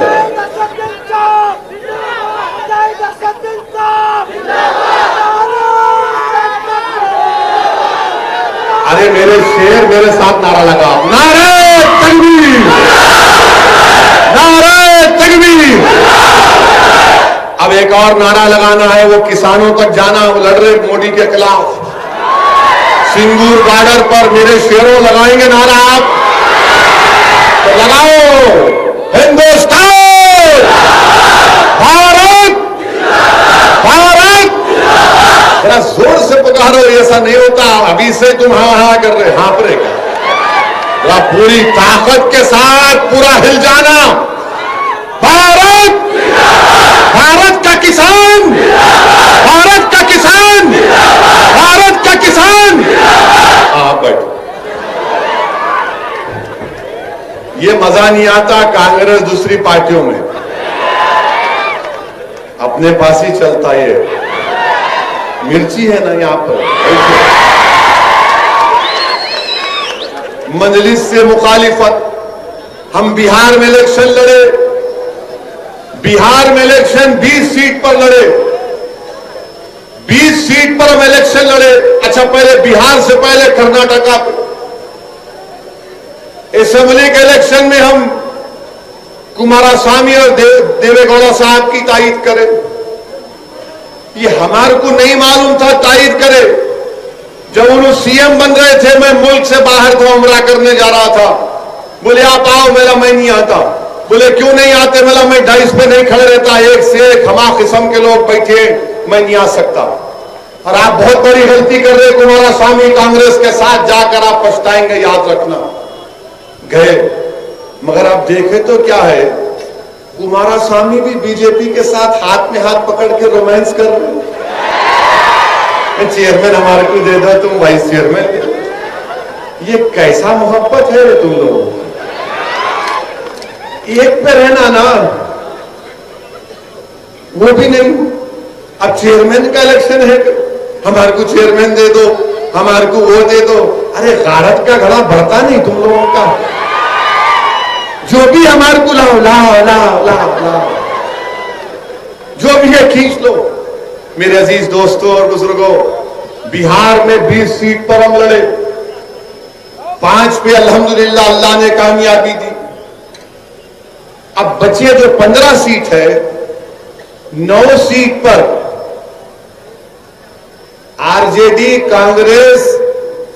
अरे मेरे शेर मेरे साथ नारा लगा, नारे तकबीर, नारे तकबीर। अब एक और नारा लगाना है, वो किसानों तक जाना। वो लड़ रहे मोदी के खिलाफ सिंगूर बॉर्डर पर। मेरे शेरों लगाएंगे नारा, आप तो लगाओ। हिंदुस्तान, भारत, भारत। जरा जोर से पुकारो, ऐसा नहीं होता अभी से तुम हाँ हाँ कर रहे, हाँप रहे क्या? जरा पूरी ताकत के साथ पूरा हिल जाना। भारत, भारत का किसान, भारत का किसान, भारत का किसान। आप बैठो। ये मजा नहीं आता कांग्रेस दूसरी पार्टियों में, अपने पास ही चलता है। मिर्ची है ना यहां पर। मजलिस से मुखालिफत, हम बिहार में इलेक्शन लड़े, बिहार में इलेक्शन 20 सीट पर लड़े, 20 सीट पर हम इलेक्शन लड़े। अच्छा, पहले बिहार से पहले कर्नाटका पे असेंबली के इलेक्शन में हम कुमारस्वामी और देवेगौड़ा साहब की तायीद करें। ये हमारे को नहीं मालूम था तायीद करे। जब उन्होंने सीएम बन रहे थे, मैं मुल्क से बाहर था, उम्रा करने जा रहा था। बोले आप आओ, मेरा मैं नहीं आता। बोले क्यों नहीं आते? मेरा मैं डाइस पे नहीं खड़े रहता, एक से एक हमा किस्म के लोग बैठे, मैं नहीं आ सकता। और आप बहुत बड़ी गलती कर रहे कुमारस्वामी, कांग्रेस के साथ जाकर आप पछताएंगे, याद रखना। गए, मगर आप देखे तो क्या है, कुमारस्वामी भी बीजेपी के साथ हाथ में हाथ पकड़ के रोमांस कर रहे हैं। चेयरमैन हमारे को दे दो, तुम वाइस चेयरमैन। ये कैसा मोहब्बत है तुम लोग? एक पे रहना ना, वो भी नहीं। अब चेयरमैन का इलेक्शन है, हमारे को चेयरमैन दे दो, हमारे को वो दे दो। अरे गारत का घड़ा भरता नहीं तुम लोगों का। जो भी हमारे को लाओ लाओ लाओ लाओ लाओ, जो भी है खींच लो। मेरे अजीज दोस्तों और बुजुर्गों, बिहार में 20 सीट पर हम लड़े, 5 पे अल्हम्दुलिल्लाह अल्लाह ने कामयाबी दी। अब बचे जो 15 सीट है, 9 सीट पर आरजेडी, कांग्रेस,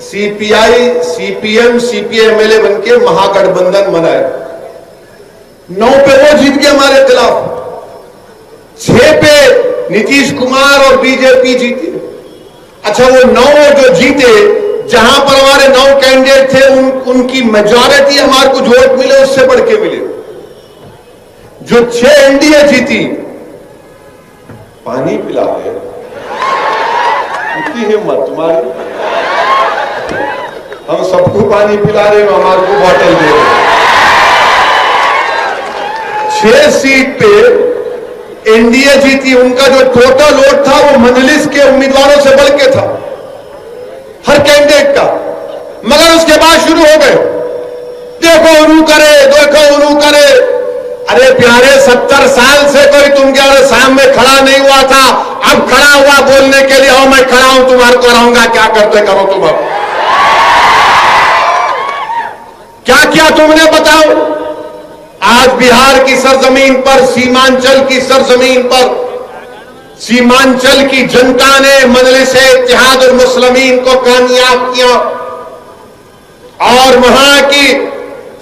सीपीआई, सीपीएम, सीपीएमएलए बनके महागठबंधन बनाए। 9 पे वो जीत गए हमारे खिलाफ, 6 पे नीतीश कुमार और बीजेपी जीती। अच्छा, वो 9 जो जीते, जहां पर हमारे 9 कैंडिडेट थे, उनकी मेजॉरिटी हमारे को जो वोट मिले उससे बढ़ के मिले। जो 6 एनडीए जीती, पानी पिला दे, इतनी हिम्मत तुम्हारी। हम सबको पानी पिला रहे हो, हमारे को बॉटल दे रहे। 6 सीट पे एनडीए जीती, उनका जो टोटल वोट था वो मजलिस के उम्मीदवारों से बढ़ के था, हर कैंडिडेट का। मगर उसके बाद शुरू हो गए, देखो उन्हों करे, देखो उन्हों करे। अरे प्यारे, 70 साल से कोई तुमके सामने खड़ा नहीं हुआ था, अब खड़ा हुआ बोलने के लिए, आओ मैं खड़ा हूं, तुम्हारे को हराऊंगा। क्या करते करो तुम, अब क्या किया तुमने बताओ? आज बिहार की सरजमीन पर, सीमांचल की सरजमीन पर, सीमांचल की जनता ने मजलिस-ए-इत्तेहादुल मुस्लिमीन को कामयाब किया। और वहां की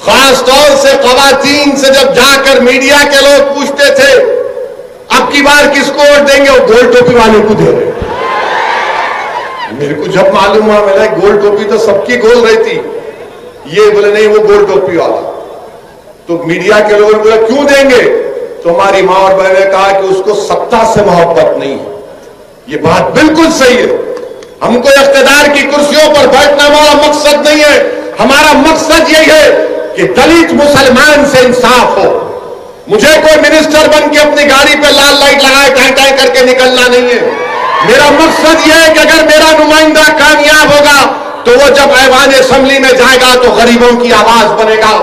खास तौर से खवातीन से जब जाकर मीडिया के लोग पूछते थे अब की बार किसको वोट देंगे, वो गोल टोपी वाले को दे रहे। मेरे को जब मालूम हुआ, मेरा गोल टोपी तो सबकी गोल रहती, ये बोले नहीं वो गोल टोपी वाला। तो मीडिया के लोगों ने बोला क्यों देंगे? तो हमारी मां और बहन ने कहा कि उसको सत्ता से मोहब्बत नहीं है। ये बात बिल्कुल सही है। हमको इख्तिदार की कुर्सियों पर बैठना हमारा मकसद नहीं है। हमारा मकसद यही है कि दलित मुसलमान से इंसाफ हो। मुझे कोई मिनिस्टर बन के अपनी गाड़ी पे लाल लाइट लगाए टाई टाई करके निकलना नहीं है। मेरा मकसद यह है कि अगर मेरा नुमाइंदा कामयाब होगा तो वो जब ऐवान असेंबली में जाएगा तो गरीबों की आवाज बनेगा,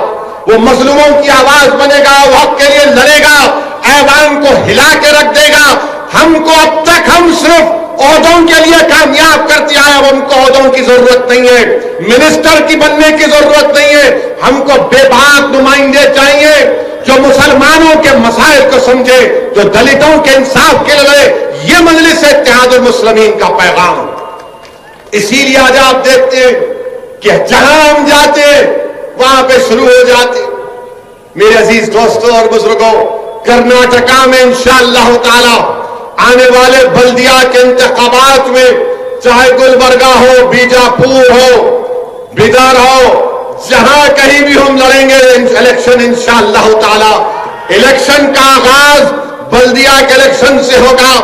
वो मजलूमों की आवाज बनेगा, वो हक के लिए लड़ेगा, ऐवान को हिला के रख देगा। हमको अब तक हम सिर्फ ओहदों के लिए कामयाब करते आए, अब हमको ओहदों की जरूरत नहीं है, मिनिस्टर की बनने की जरूरत नहीं है। हमको बेबाक नुमाइंदे चाहिए जो मुसलमानों के मसाइल को समझे, जो दलितों के इंसाफ के लिए। ये मजलिस-ए-इत्तेहादुल मुस्लिमीन का पैगाम। इसीलिए आज आप देखते हैं कि जहां हम जाते हैं वहां पे शुरू हो जाते। मेरे अजीज दोस्तों और बुजुर्गों, कर्नाटका में इंशाअल्लाह ताला आने वाले बल्दिया के इंतखाबात में, चाहे गुलबर्गा हो, बीजापुर हो, बिदर हो, जहां कहीं भी हम लड़ेंगे इलेक्शन इंशाअल्लाह ताला। इलेक्शन का आगाज बल्दिया के इलेक्शन से होगा।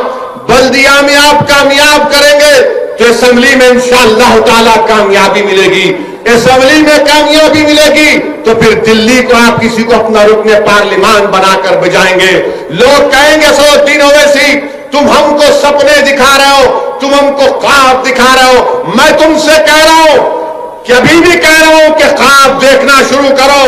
बल्दिया में आप कामयाब करेंगे तो असेंबली में इंशाअल्लाह ताला कामयाबी मिलेगी। असेंबली में कामयाबी मिलेगी तो फिर दिल्ली को आप किसी को अपना रुकने पार्लियामान बनाकर बजाएंगे। लोग कहेंगे 103 ओवैसी तुम हमको सपने दिखा रहे हो, तुम हमको ख्वाब दिखा रहे हो। मैं तुमसे कह रहा हूं कि अभी भी कह रहा हूं कि ख्वाब देखना शुरू करो,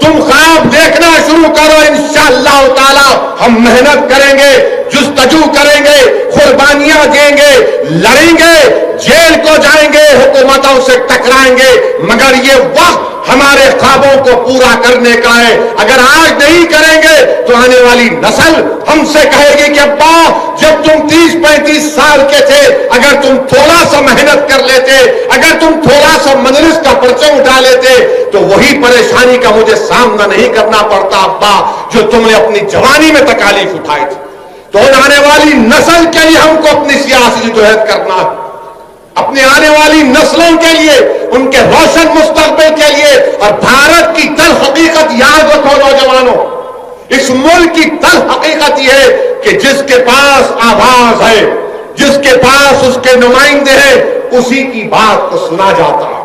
तुम ख्वाब देखना शुरू करो। इंशाअल्लाह ताला हम मेहनत करेंगे, जुस्तजू करेंगे, कुर्बानियां देंगे, लड़ेंगे, जेल को जाएंगे, हुकूमतों से टकराएंगे, मगर ये वक्त हमारे ख्वाबों को पूरा करने का है। अगर आज नहीं करेंगे तो आने वाली नस्ल हमसे कहेगी कि अब्बा जब तुम 30-35 साल के थे, अगर तुम थोड़ा सा मेहनत कर लेते, अगर तुम थोड़ा सा मजलिस का परचम उठा लेते तो वही परेशानी का मुझे सामना नहीं करना पड़ता अब्बा जो तुमने अपनी जवानी में तकालीफ उठाई थी। तो आने वाली नस्ल के लिए हमको अपनी सियासी जदोजहद करना है, अपने आने वाली नस्लों के लिए, उनके रोशन मुस्तकबिल के लिए। और भारत की तल हकीकत याद रखो नौजवानों, इस मुल्क की तल हकीकत यह है कि जिसके पास आवाज है, जिसके पास उसके नुमाइंदे हैं, उसी की बात को सुना जाता है।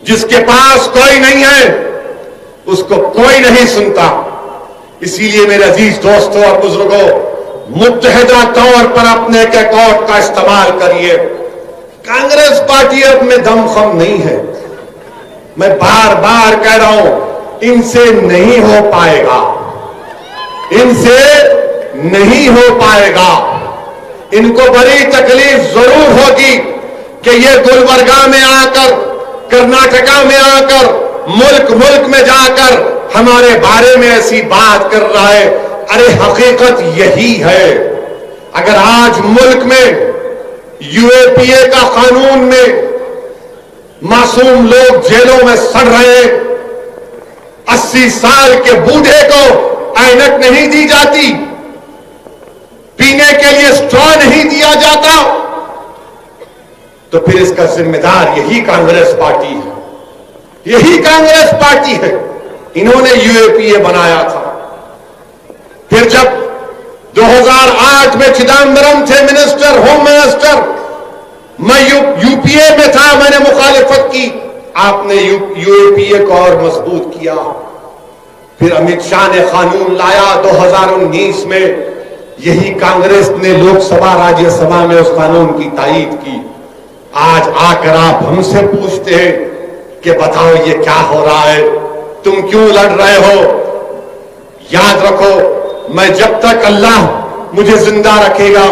जिसके पास कोई नहीं है उसको कोई नहीं सुनता। इसीलिए मेरे अजीज दोस्तों और बुजुर्गों, मुत्तहिदा तौर पर अपने के कोट का इस्तेमाल करिए। कांग्रेस पार्टी अब में दमखम नहीं है, मैं बार बार कह रहा हूं, इनसे नहीं हो पाएगा, इनसे नहीं हो पाएगा। इनको बड़ी तकलीफ जरूर होगी कि ये गुलबर्गा में आकर, कर्नाटका में आकर, मुल्क मुल्क में जाकर हमारे बारे में ऐसी बात कर रहा है। अरे हकीकत यही है। अगर आज मुल्क में यूएपीए का कानून में मासूम लोग जेलों में सड़ रहे, 80 साल के बूढ़े को ऐनक नहीं दी जाती, पीने के लिए स्ट्रॉ नहीं दिया जाता, तो फिर इसका जिम्मेदार यही कांग्रेस पार्टी है, यही कांग्रेस पार्टी है। इन्होंने यूएपीए बनाया था। फिर जब 2008 में चिदम्बरम थे मिनिस्टर, होम मिनिस्टर, मैं यूपीए में था, मैंने मुखालिफत की, आपने यूएपीए को और मजबूत किया। फिर अमित शाह ने कानून लाया 2019 में, यही कांग्रेस ने लोकसभा राज्यसभा में उस कानून की तायीद की। आज आकर आप हमसे पूछते हैं कि बताओ ये क्या हो रहा है, तुम क्यों लड़ रहे हो? याद रखो, मैं जब तक अल्लाह मुझे जिंदा रखेगा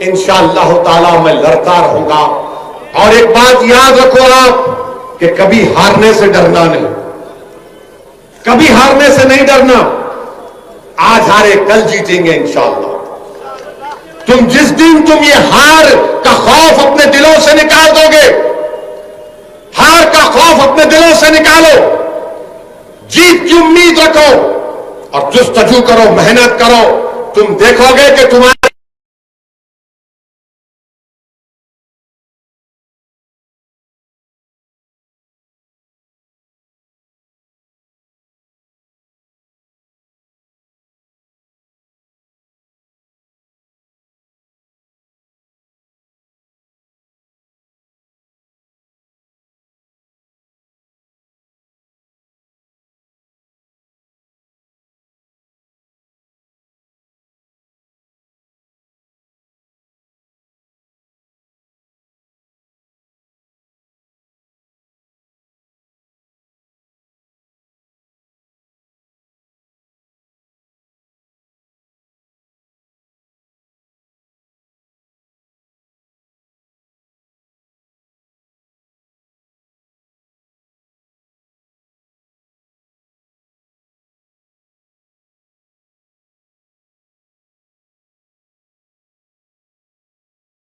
इंशाअल्लाह ताला मैं लड़ता रहूंगा। और एक बात याद रखो आप कि कभी हारने से डरना नहीं, कभी हारने से नहीं डरना। आज हारे कल जीतेंगे इंशाअल्लाह। तुम जिस दिन तुम ये हार का खौफ अपने दिलों से निकाल दोगे, हार का खौफ अपने दिलों से निकालो, जीत की उम्मीद रखो और जुस्तजू करो, मेहनत करो, तुम देखोगे कि तुम्हारे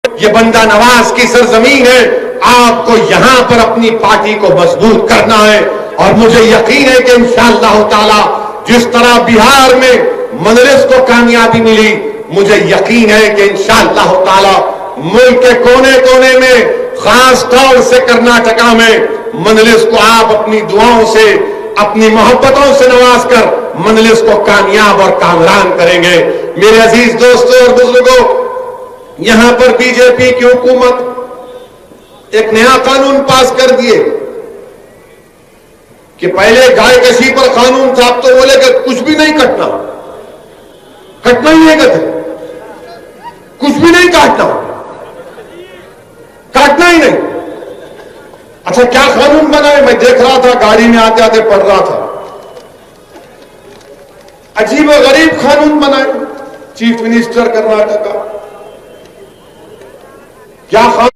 ये बंदा नवाज की सरजमीन है, आपको यहां पर अपनी पार्टी को मजबूत करना है। और मुझे यकीन है कि इंशाअल्लाह ताला जिस तरह बिहार में मजलिस को कामयाबी मिली, मुझे यकीन है कि इंशाअल्लाह ताला मुल्क के कोने कोने में, खास तौर से कर्नाटका में मजलिस को आप अपनी दुआओं से, अपनी मोहब्बतों से नवाज कर मजलिस को कामयाब और कामरान करेंगे। मेरे अजीज दोस्तों और बुजुर्गों, यहां पर बीजेपी की हुकूमत एक नया कानून पास कर दिए कि पहले गाय कशी पर कानून था, अब तो बोले कि कुछ भी नहीं कटना, कटना ही नहीं कहते, कुछ भी नहीं काटना। क्या कानून बनाए? मैं देख रहा था, गाड़ी में आते आते पढ़ रहा था, अजीब और गरीब कानून बनाए। चीफ मिनिस्टर कर्नाटक का क्या कानून?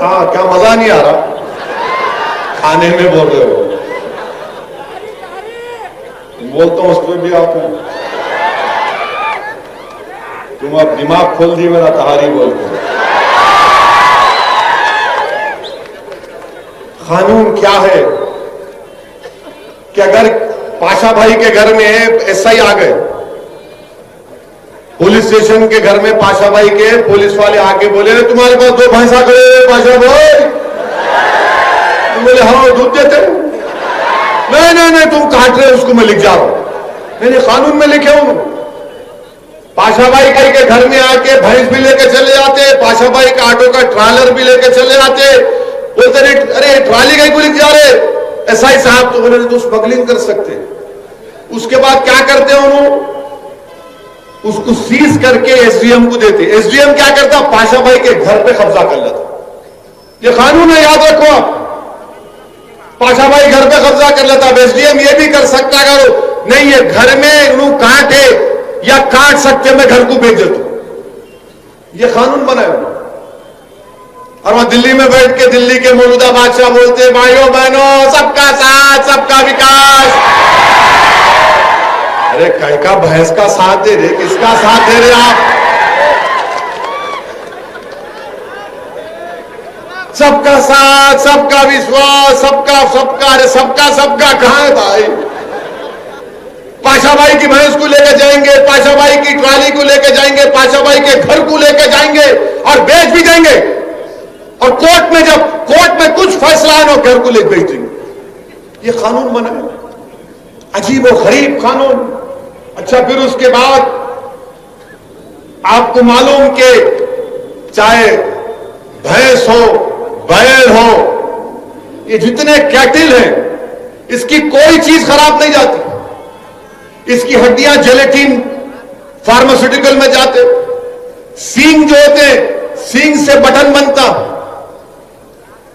हाँ, क्या मजा नहीं आ रहा? खाने में बोल रहे हो, बोलता हूं उस पर भी आप हो। तुम अब दिमाग खोल दी मेरा, तहारी बोलते हो। कानून क्या है कि अगर पाशा भाई के घर में एसआई आ गए, पुलिस स्टेशन के घर में पाशा भाई के पुलिस वाले आके बोले, तुम्हारे पास 2 भैंसा खड़े हैं पाशा भाई? तुम बोले हाँ, दूध देते? नहीं नहीं नहीं, तुम काट रहे, उसको मैं लिख जा रहा हूं। मैंने कानून में लिखे हूं। पाशा भाई के घर में आके भैंस भी लेके चले जाते, पाशा भाई का ऑटो का ट्रालर भी लेके चले जाते। बोलते अरे ट्राली कहीं को लिख जा रहे एसआई साहब? तो बोले तो स्मगलिंग कर सकते। उसके बाद क्या करते हैं उन्होंने? उसको सीज करके एसडीएम को देते। एसडीएम क्या करता? पाशा भाई के घर पे कब्जा कर लेता। ये कानून है, याद रखो आप। पाशा भाई घर पे कब्जा कर लेता। एसडीएम ये भी कर सकता अगर नहीं ये घर में उन्होंने काटे या काट सकते, मैं घर को भेज देता हूं। ये कानून बनाया। और वहां दिल्ली में बैठ के दिल्ली के मौजूदा बादशाह बोलते, भाइयों बहनों, सबका साथ सबका विकास। अरे कहीं का भैंस का साथ दे रहे, किसका साथ दे रहे आप? सबका साथ सबका विश्वास, सबका सबका, अरे सबका सबका कहां है भाई? पाशा भाई की भैंस को लेकर जाएंगे, पाशा भाई की ट्राली को लेकर जाएंगे, पाशा भाई के घर को लेकर जाएंगे और बेच भी देंगे। और कोर्ट में जब कोर्ट में कुछ फैसला है, घर को लेकर बेच देंगे। ये कानून बना है, अजीब और गरीब कानून। अच्छा, फिर उसके बाद आपको मालूम कि चाहे भैंस हो, बैल हो, ये जितने कैटिल हैं, इसकी कोई चीज खराब नहीं जाती। इसकी हड्डियां जेलेटिन फार्मास्यूटिकल में जाते। सींग जो होते हैं, सींग से बटन बनता।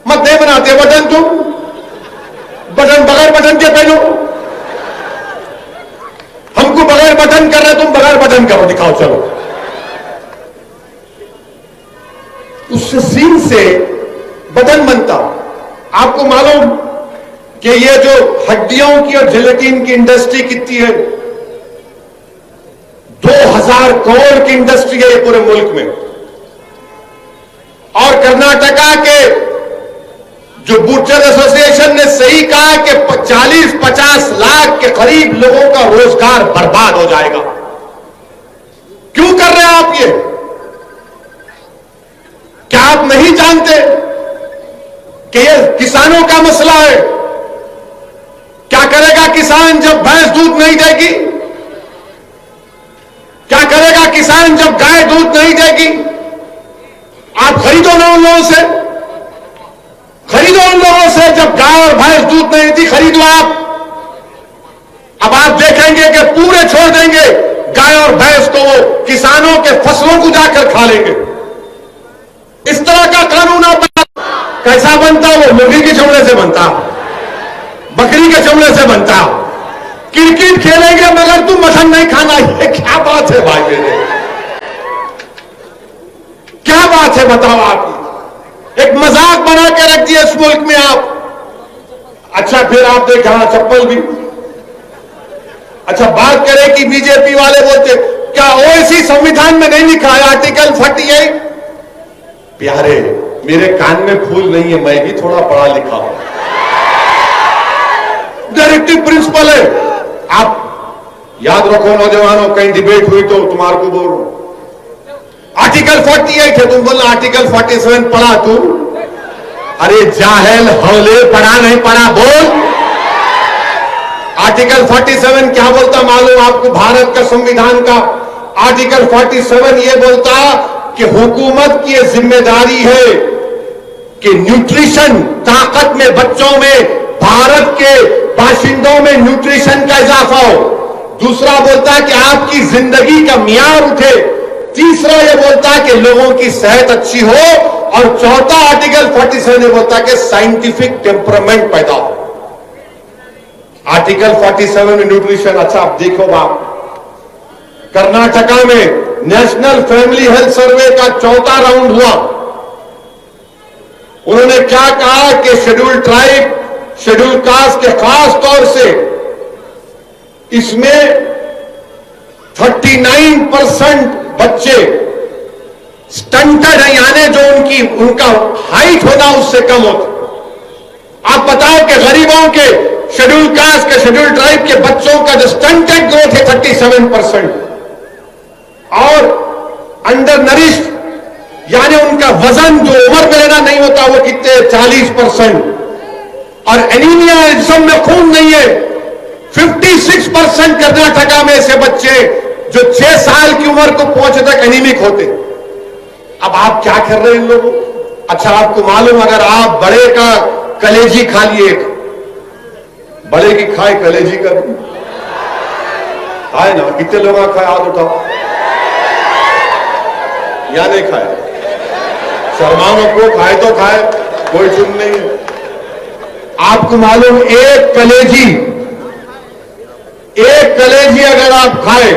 मत नहीं बनाते बटन, तुम बटन बगैर बटन के पहनो। हमको बगैर बटन कर रहे, तुम बगैर बटन करो, दिखाओ चलो। उससे सींग से बटन बनता। आपको मालूम कि ये जो हड्डियों की और जिलेटिन की इंडस्ट्री कितनी है? 2000 करोड़ की इंडस्ट्री है ये पूरे मुल्क में। और कर्नाटका के जो बूचर एसोसिएशन ने सही कहा कि 40-50 लाख के करीब लोगों का रोजगार बर्बाद हो जाएगा। क्यों कर रहे हैं आप ये? क्या आप नहीं जानते कि ये किसानों का मसला है? क्या करेगा किसान जब भैंस दूध नहीं देगी? क्या करेगा किसान जब गाय दूध नहीं देगी? आप खरीदो ना उन लोगों से, खरीदो उन लोगों से। जब गाय और भैंस दूध नहीं देती, खरीदो आप। अब आप देखेंगे कि पूरे छोड़ देंगे गाय और भैंस को, वो किसानों के फसलों को जाकर खा लेंगे। इस तरह का कानून आप कैसा बनता? वो मुर्गी के चमड़े से बनता, बकरी के चमड़े से बनता। क्रिकेट खेलेंगे मगर तुम मटन नहीं खाना। ये क्या बात है भाई मेरे? क्या बात है बताओ आप? एक मजाक बना के रख दिया इस मुल्क में आप। अच्छा फिर आप देखें, हाँ चप्पल भी। अच्छा बात करें कि बीजेपी वाले बोलते क्या ओवैसी संविधान में नहीं लिखा है आर्टिकल 48? प्यारे मेरे कान में फूल नहीं है, मैं भी थोड़ा पढ़ा लिखा हूं। डायरेक्टिव प्रिंसिपल है। आप याद रखो नौजवानों, कहीं डिबेट हुई तो तुम्हारे को बोल रहा हूं आर्टिकल 48 है, तुम बोलना आर्टिकल 47 पढ़ा तू। अरे जाहिल हौले, पढ़ा नहीं पढ़ा बोल। आर्टिकल 47 क्या बोलता मालूम आपको? भारत का संविधान का आर्टिकल 47 यह बोलता कि हुकूमत की यह जिम्मेदारी है कि न्यूट्रिशन, ताकत में, बच्चों में, भारत के बाशिंदों में न्यूट्रिशन का इजाफा हो। दूसरा बोलता है कि आपकी जिंदगी का मियार उठे। तीसरा यह बोलता है कि लोगों की सेहत अच्छी हो। और चौथा आर्टिकल 47 बोलता है कि साइंटिफिक टेम्परामेंट पैदा हो। आर्टिकल 47 में न्यूट्रिशन। अच्छा आप देखो बाप, कर्नाटका में नेशनल फैमिली हेल्थ सर्वे का चौथा राउंड हुआ। उन्होंने क्या कहा कि शेड्यूल ट्राइब, शेड्यूल कास्ट के खास तौर से इसमें 39% बच्चे स्टंटेड है, यानी जो उनका हाइट होना उससे कम होता। आप बताओ कि गरीबों के, शेड्यूल कास्ट के, शेड्यूल ट्राइब के बच्चों का जो स्टंटेड ग्रोथ है 37%, और अंडर नरिश्ड यानी उनका वजन जो उम्र में लेना नहीं होता वो कितने 40%, और एनीमिया, जिस्म में खून नहीं है 56% कर्नाटका में ऐसे बच्चे जो 6 साल की उम्र को पहुंचे तक एनीमिक होते। अब आप क्या कर रहे हैं इन लोगों? अच्छा आपको मालूम, अगर आप बड़े का कलेजी खा लिए, बड़े की खाए कलेजी का भी खाए ना, कितने लोग खाए हाथ उठाओ, या नहीं खाए? शर्माओं को खाए तो खाए, कोई चुन नहीं है। आपको मालूम एक कलेजी अगर आप खाए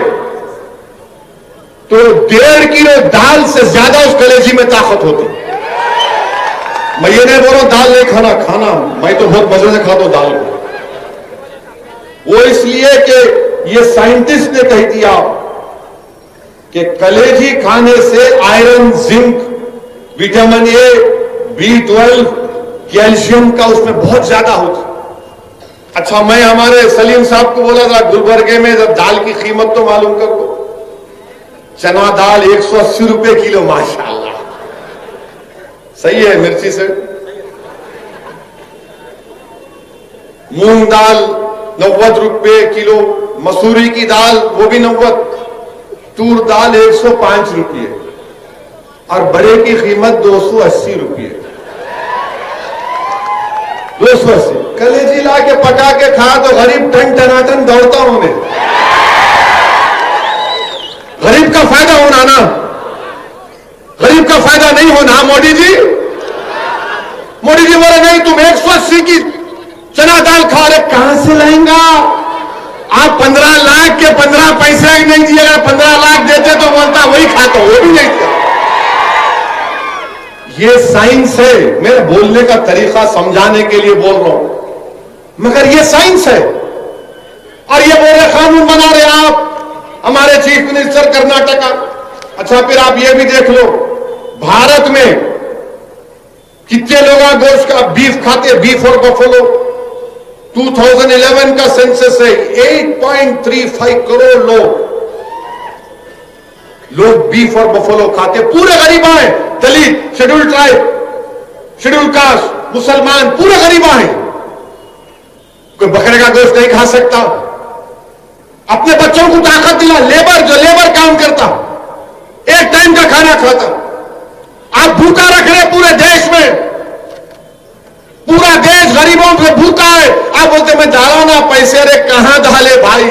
तो 1.5 किलो दाल से ज्यादा उस कलेजी में ताकत होती। मैं ये नहीं बोल रहा हूं दाल नहीं खाना, खाना मैं तो बहुत मजे से खाता हूं दाल को। वो इसलिए कि ये साइंटिस्ट ने कह दिया कि कलेजी खाने से iron, zinc, vitamin A, B12, calcium का उसमें बहुत ज्यादा होता। अच्छा मैं हमारे सलीम साहब को बोला था गुलबर्गे में जब दाल की कीमत तो मालूम कर दो। चना दाल 180 रुपए किलो, माशाल्लाह सही है मिर्ची से। मूंग दाल 90 रुपए किलो, मसूरी की दाल वो भी 90, तूर दाल 105 रुपये, और बड़े की कीमत 280 रुपये। 280 कलेजी ला के पका के खा तो गरीब टन टनाटन दौड़ता हूं मैं। गरीब का फायदा होना ना, गरीब का फायदा नहीं होना। मोदी जी बोले नहीं तुम 180 की चना दाल खा रहे, कहां से लाएंगा आप? 15 लाख के 15 पैसे नहीं दिए, अगर 15 लाख देते तो बोलता वही खाता, वो भी नहीं दिया। ये साइंस है, मेरे बोलने का तरीका समझाने के लिए बोल रहा हूं, मगर ये साइंस है। और ये बोल रहे कानून बना रहे आप, हमारे चीफ मिनिस्टर कर्नाटका। अच्छा फिर आप ये भी देख लो भारत में कितने लोग गोश्त का बीफ खाते हैं, बीफ और बफेलो। 2011 का सेंसस है 8.35 करोड़ लोग बीफ और बफेलो खाते। पूरे गरीबा हैं, दलित, शेड्यूल ट्राइब, शेड्यूल कास्ट, मुसलमान, पूरे गरीबा हैं। कोई बकरे का गोश्त नहीं खा सकता। अपने बच्चों को ताकत दिला, जो लेबर काम करता, एक टाइम का खाना खाता। आप भूखा रख रहे पूरे देश में, पूरा देश गरीबों से भूखा है। आप बोलते मैं डाला ना पैसे, अरे कहां डाले भाई?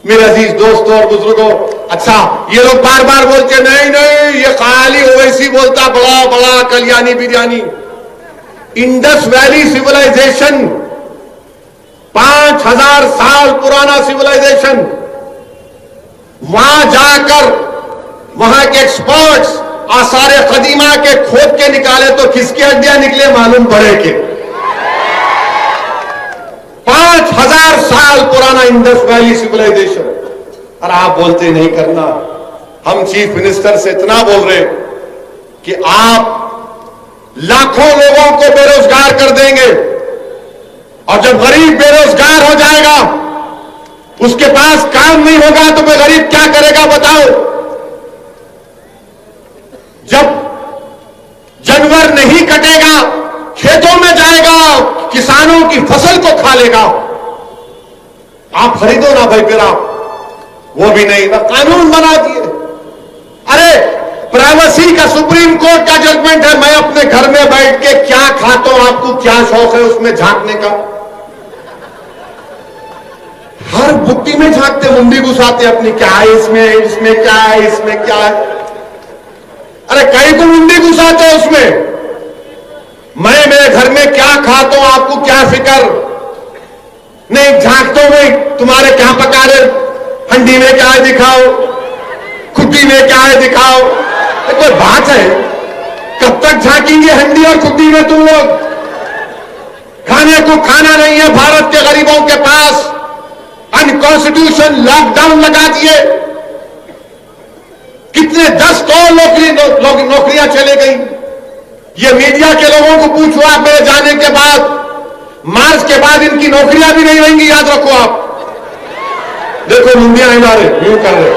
मेरे अजीज दोस्तों और बुजुर्गों, अच्छा ये लोग बार बार बोलते नहीं ये खाली ओवैसी बोलता बड़ा बड़ा कल्याणी बिरयानी। इंडस वैली सिविलाइजेशन 5000 साल पुराना सिविलाइजेशन, वहां जाकर वहां के एक्सपर्ट्स आसार कदीमा के खोद के निकाले तो किसकी हड्डियां निकले मालूम पड़े के 5000 साल पुराना इंडस वैली सिविलाइजेशन। और आप बोलते नहीं करना। हम चीफ मिनिस्टर से इतना बोल रहे कि आप लाखों लोगों को बेरोजगार कर देंगे और जब गरीब बेरोजगार हो जाएगा, उसके पास काम नहीं होगा तो वह गरीब क्या करेगा बताओ। जब जानवर नहीं कटेगा, खेतों में जाएगा, किसानों की फसल को खा लेगा। आप खरीदो ना भाई, फिर आप वो भी नहीं, ना कानून बना दिए। अरे प्राइवेसी का सुप्रीम कोर्ट का जजमेंट है, मैं अपने घर में बैठ के क्या खाता हूं, आपको क्या शौक है उसमें झांकने का। हर बुट्टी में झांकते, मुंडी घुसाते अपनी, क्या है इसमें, इसमें क्या है, इसमें क्या है। अरे कहीं को मुंडी घुसाते हैं उसमें। मैं मेरे घर में क्या खाता हूं, आपको क्या फिक्र नहीं। झांकते में तुम्हारे क्या पका रहे, हंडी में क्या है दिखाओ, खुड्डी में क्या है दिखाओ। कोई बात है? कब तक झांकेंगे हंडी और खुड्डी में तुम लोग? खाने को खाना नहीं है भारत के गरीबों के पास। अनकॉन्स्टिट्यूशन लॉकडाउन लगा दिए। कितने 10 करोड़ नौकरियां चले गई। ये मीडिया के लोगों को पूछो आप, मेरे जाने के बाद, मार्च के बाद इनकी नौकरियां भी नहीं रहेंगी, याद रखो आप। देखो मुंडियां हिला रहे, यूं कर रहे,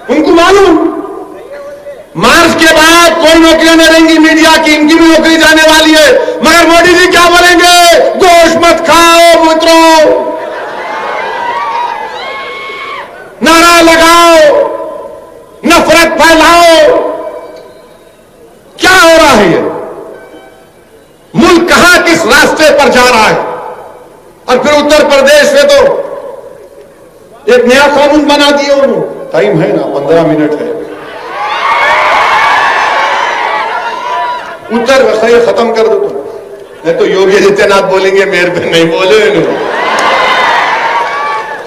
उनको मालूम मार्च के बाद कोई नौकरियां नहीं रहेंगी मीडिया की, इनकी भी नौकरी जाने वाली है। मगर मोदी जी क्या बोलेंगे? गोश्त मत खाओ मित्रों, नारा लगाओ, नफरत फैलाओ। क्या हो रहा है ये? मुल्क कहां किस रास्ते पर जा रहा है? और फिर उत्तर प्रदेश में तो एक नया कानून बना दिया उन्होंने। टाइम है ना, 15 मिनट है। उत्तर खत्म कर दो तुम, नहीं तो योगी आदित्यनाथ बोलेंगे मेरे पे नहीं बोले,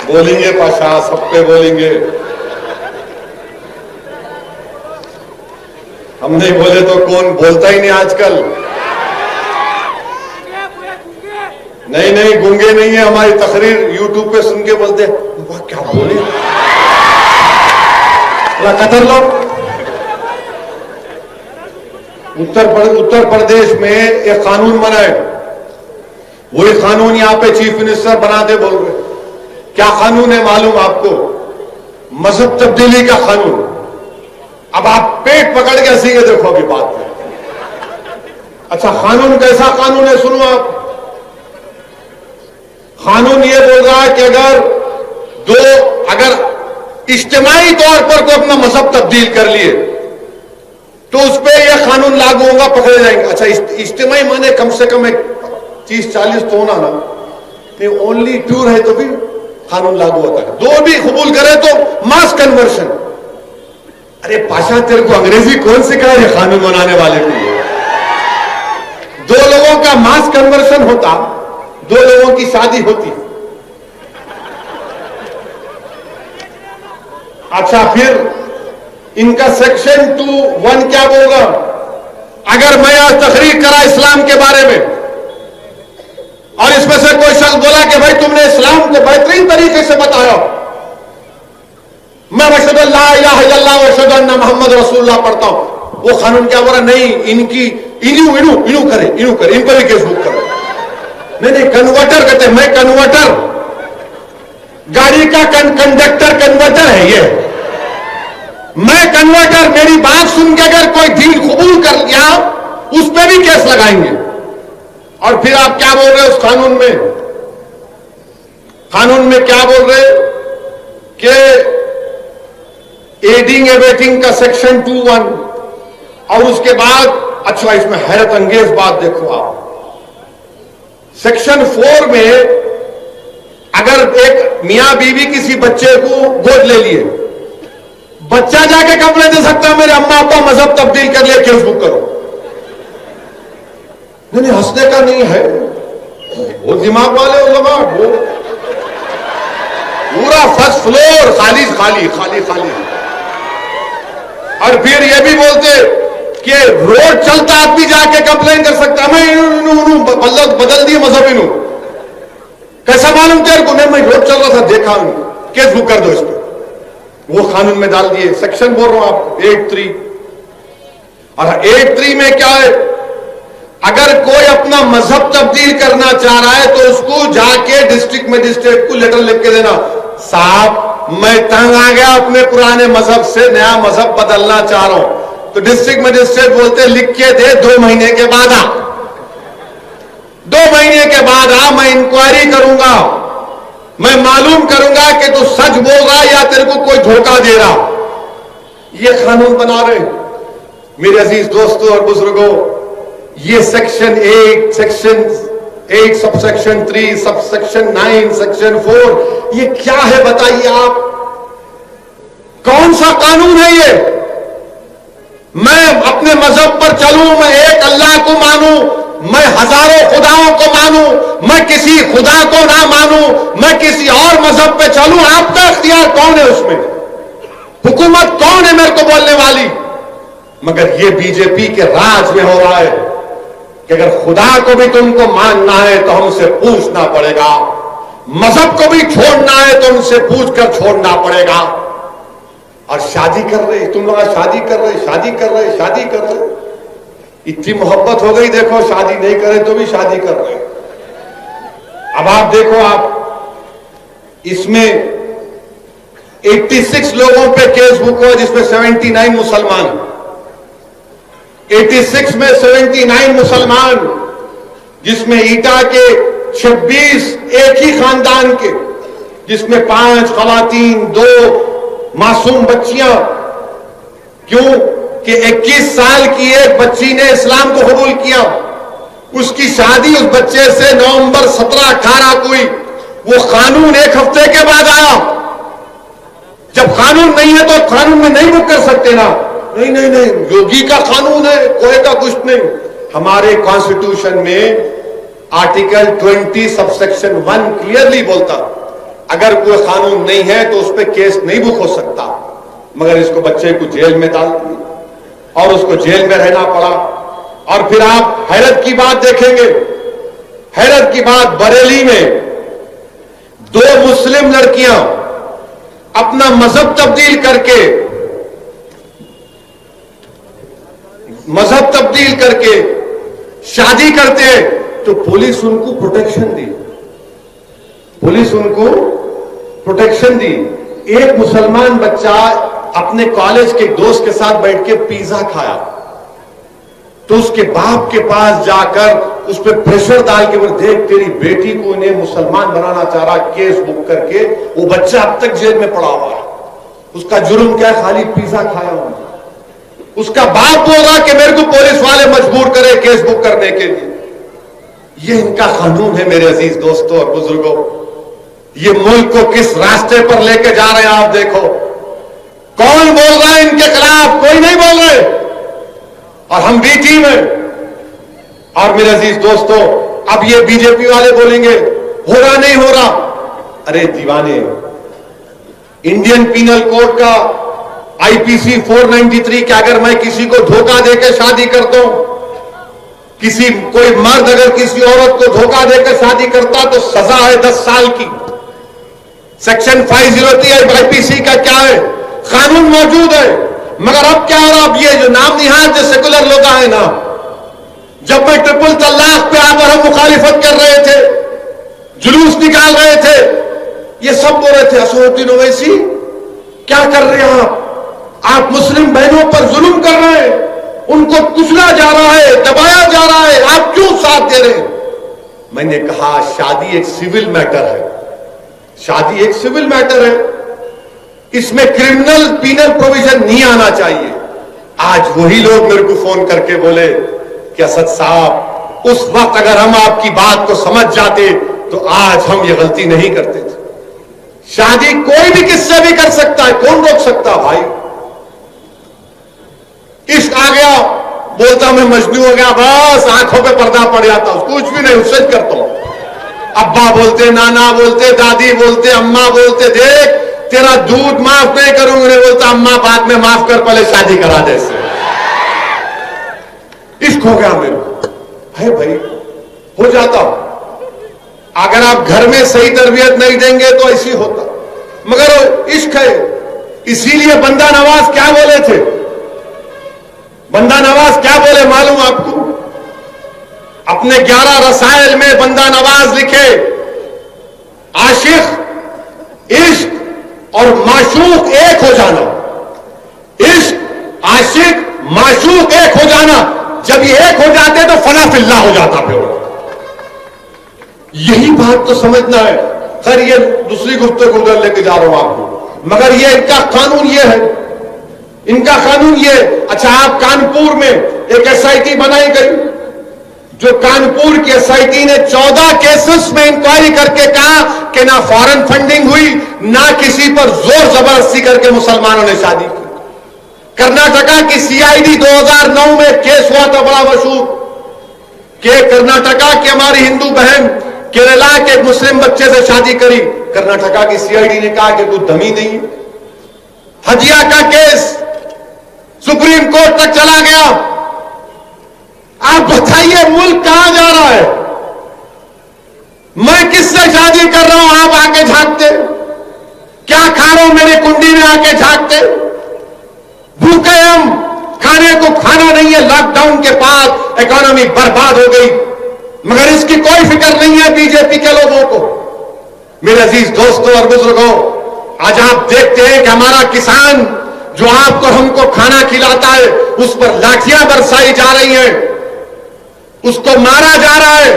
बोलेंगे पाशा, सब पे बोलेंगे। हम नहीं बोले तो कौन बोलता ही नहीं आजकल। नहीं गूंगे नहीं है, हमारी तकरीर यूट्यूब पे सुन के बोलते वाह क्या बोले, कतर लो। उत्तर प्रदेश में एक कानून बनाए, वही कानून यहां पे चीफ मिनिस्टर बनाते बोल रहे। क्या कानून है मालूम आपको? मजहब तब्दीली का कानून। अब आप पेट पकड़ के हंसीगे, देखो अभी बात में। अच्छा कानून कैसा कानून है सुनो आप। कानून ये बोल रहा है कि अगर इज्तिमाई तौर पर कोई अपना मजहब तब्दील कर लिए तो उस पर यह कानून लागू होगा, पकड़े जाएंगे। अच्छा इज्तिमाई माने कम से कम 30-40 तो होना ना, नहीं ओनली 2 है तो भी कानून लागू होता है। 2 भी कबूल करे तो मास कन्वर्शन। अरे पाशा तेरे को अंग्रेजी कौन सिखाया है कानून बनाने वाले को? 2 लोगों का मास कन्वर्शन होता, 2 लोगों की शादी होती। अच्छा फिर इनका सेक्शन 2(1) क्या बोलगा? अगर मैं आज तकरीर करा इस्लाम के बारे में और इसमें से कोई शख्स बोला कि भाई तुमने इस्लाम को बेहतरीन तरीके से बताया, मैं अशहदु अल्ला इलाहा इल्लल्लाह व अशहदु अन्ना मुहम्मद रसूलुल्लाह पढ़ता हूं, वो कानून क्या बोला? नहीं इनकी इनू करे, इन पर भी केस बुक करो। नहीं कन्वर्टर कहते हैं। मैं कन्वर्टर, गाड़ी का कंडक्टर कन्वर्टर है ये। मैं कन्वर्टर, मेरी बात सुन के अगर कोई दीन कबूल कर लिया उस पर भी केस लगाएंगे। और फिर आप क्या बोल रहे हो उस कानून में? कानून में क्या बोल रहे कि एडिंग एबेटिंग का सेक्शन 2(1) और उसके बाद अच्छा इसमें हैरत अंगेज बात देखो आप, सेक्शन 4 में अगर एक मियां बीवी किसी बच्चे को गोद ले लिए, बच्चा जाके कंप्लेंट दे सकता है मेरे अम्मा अब्बा मजहब तब्दील कर लिया, केस बुक करो। नहीं हंसने का नहीं है, वो दिमाग वाले उलमा, वो पूरा फर्स्ट फ्लोर खाली खाली खाली खाली। और फिर ये भी बोलते कि रोड चलता आदमी जाके कंप्लेन कर सकता। मैं बदल दिए मजहब इनू कैसा मालूम तेरे को? नहीं, मैं रोड चल रहा था देखा, केस बुक कर दो इस पर। वो कानून में डाल दिए। सेक्शन बोल रहा हूं आपको 83। और 83 में क्या है? अगर कोई अपना मजहब तब्दील करना चाह रहा है तो उसको जाके डिस्ट्रिक्ट मजिस्ट्रेट को लेटर लिख के देना, साहब मैं तंग आ गया अपने पुराने मजहब से, नया मजहब बदलना चाह रहा हूं। तो डिस्ट्रिक्ट मजिस्ट्रेट बोलते लिख के दे, 2 महीने के बाद आ, 2 महीने के बाद आ, मैं इंक्वायरी करूंगा, मैं मालूम करूंगा कि तू सच बोल रहा या तेरे को कोई धोखा दे रहा। ये कानून बना रहे मेरे अजीज दोस्तों और बुजुर्गों। ये section 8, section 8 subsection 3, subsection 9, section 4, ये क्या है बताइए आप? कौन सा कानून है ये? मैं अपने मजहब पर चलूं, मैं एक अल्लाह को मानूं, मैं हजारों खुदाओं को मानूं, मैं किसी खुदा को ना मानूं, मैं किसी और मजहब पे चलूं, आपका इख्तियार कौन है उसमें? हुकूमत कौन है मेरे को बोलने वाली? मगर ये बीजेपी के राज में हो रहा है कि अगर खुदा को भी तुमको मानना है तो हमसे पूछना पड़ेगा, मजहब को भी छोड़ना है तो हमसे पूछकर छोड़ना पड़ेगा। और शादी कर रहे, तुम लोग शादी कर रहे, शादी कर रहे, शादी कर रहे, इतनी मोहब्बत हो गई, देखो शादी नहीं करे तो भी शादी कर रहे। अब आप देखो, आप इसमें 86 लोगों पे केस बुक हुआ जिसमें 79 मुसलमान। 86 में 79 मुसलमान, जिसमें ईटा के 26 एक ही खानदान के, जिसमें 5 खवातीन, 2 मासूम बच्चियां। क्यों कि 21 साल की एक बच्ची ने इस्लाम को कबूल किया, उसकी शादी उस बच्चे से नवंबर 17-18 को हुई। वो कानून 1 हफ्ते के बाद आया। जब कानून नहीं है तो कानून में नहीं बुक कर सकते ना। नहीं नहीं नहीं, योगी का कानून है, कोई का कुछ नहीं। हमारे कॉन्स्टिट्यूशन में आर्टिकल 20 सबसेक्शन 1 क्लियरली बोलता, अगर कोई कानून नहीं है तो उस पर केस नहीं बुक हो सकता। मगर इसको बच्चे को जेल में डाल दिया और उसको जेल में रहना पड़ा। और फिर आप हैरत की बात देखेंगे, हैरत की बात, बरेली में 2 मुस्लिम लड़कियां अपना मजहब तब्दील करके शादी करते हैं तो पुलिस उनको प्रोटेक्शन दी, पुलिस उनको प्रोटेक्शन दी। एक मुसलमान बच्चा अपने कॉलेज के दोस्त के साथ बैठ के पिज्जा खाया तो उसके बाप के पास जाकर उस पर प्रेशर डाल के बोले, देख तेरी बेटी को इन्हें मुसलमान बनाना चाह रहा, केस बुक करके। वो बच्चा अब तक जेल में पड़ा हुआ है। उसका जुर्म क्या है? खाली पिज्जा खाया हुआ। उसका बाप बोल रहा कि मेरे को पुलिस वाले मजबूर करे केस बुक करने के लिए। ये इनका कानून है मेरे अजीज दोस्तों और बुजुर्गों। ये मुल्क को किस रास्ते पर लेके जा रहे हैं आप देखो। कौन बोल रहा है इनके खिलाफ? कोई नहीं बोल रहे। और हम भी टीम है। और मेरे अजीज दोस्तों, अब ये बीजेपी वाले बोलेंगे हो रहा नहीं हो रहा। अरे दीवाने, इंडियन पीनल कोड का आईपीसी 493 के अगर मैं किसी को धोखा देकर शादी करता हूं, कोई मर्द अगर किसी औरत को धोखा देकर शादी करता तो सजा है 10 साल की। सेक्शन 503 आईपीसी का क्या है? कानून मौजूद है। मगर अब क्या हो रहा? अब ये जो नाम निहाद जो सेकुलर लोग आए ना, जब मैं ट्रिपल तलाक पे आप और हम मुखालिफत कर रहे थे, जुलूस निकाल रहे थे, ये सब बोल रहे थे असदुद्दीन ओवैसी क्या कर रहे हैं आप मुस्लिम बहनों पर जुल्म कर रहे हैं, उनको कुचला जा रहा है, दबाया जा रहा है, आप क्यों साथ दे रहे हैं? मैंने कहा शादी एक सिविल मैटर है, शादी एक सिविल मैटर है, इसमें क्रिमिनल पीनल प्रोविजन नहीं आना चाहिए। आज वही लोग मेरे को फोन करके बोले कि असद साहब, उस वक्त अगर हम आपकी बात को समझ जाते तो आज हम ये गलती नहीं करते थे। शादी कोई भी किससे भी कर सकता है, कौन रोक सकता भाई? इश्क आ गया, बोलता मैं मजनू हो गया, बस आंखों पे पर्दा पड़ जाता, कुछ भी नहीं, उससे करता हूं। अब्बा बोलते, नाना बोलते, दादी बोलते, अम्मा बोलते, देख तेरा दूध माफ नहीं करूंगा। नहीं बोलता अम्मा बाद में माफ कर, पहले शादी करा दे इससे। इश्क हो गया मेरे है भाई, हो जाता। अगर आप घर में सही तरबियत नहीं देंगे तो ऐसी होता, मगर इश्क है। इसीलिए बंदा नवाज क्या बोले थे, बंदा नवाज क्या बोले मालूम आपको? अपने 11 रसायल में बंदा नवाज लिखे, आशिक, इश्क और माशूक एक हो जाना। इश्क, आशिक, माशूक एक हो जाना। जब ये एक हो जाते तो फना फिल्ला हो जाता। फिर यही बात तो समझना है। खैर ये दूसरी गुफ्तगू उधर लेके जा रहा हूं आपको, मगर ये इनका कानून ये है, इनका कानून ये। अच्छा, आप कानपुर में एक एसआईटी बनाई गई, जो कानपुर की एसआईटी ने 14 केसेस में इंक्वायरी करके कहा कि ना फॉरेन फंडिंग हुई, ना किसी पर जोर जबरदस्ती करके मुसलमानों ने शादी की। कर्नाटका की सीआईडी 2009 में केस हुआ था बड़ा मशहूर, कि कर्नाटका की हमारी हिंदू बहन केरला के एक मुस्लिम बच्चे से शादी करी। कर्नाटका की सीआईडी ने कहा कि कोई दमी नहीं है। हजिया का केस सुप्रीम कोर्ट तक चला गया। आप बताइए मुल्क कहां जा रहा है? मैं किससे शादी कर रहा हूं, आप आके झांकते? क्या खा रहा हूं मेरी कुंडी में आके झांकते? भूखे हम, खाने को खाना नहीं है। लॉकडाउन के बाद इकोनॉमी बर्बाद हो गई, मगर इसकी कोई फिक्र नहीं है बीजेपी के लोगों को। मेरे अजीज दोस्तों और बुजुर्गों, आज आप देखते हैं कि हमारा किसान जो आपको हमको खाना खिलाता है, उस पर लाठियां बरसाई जा रही हैं, उसको मारा जा रहा है,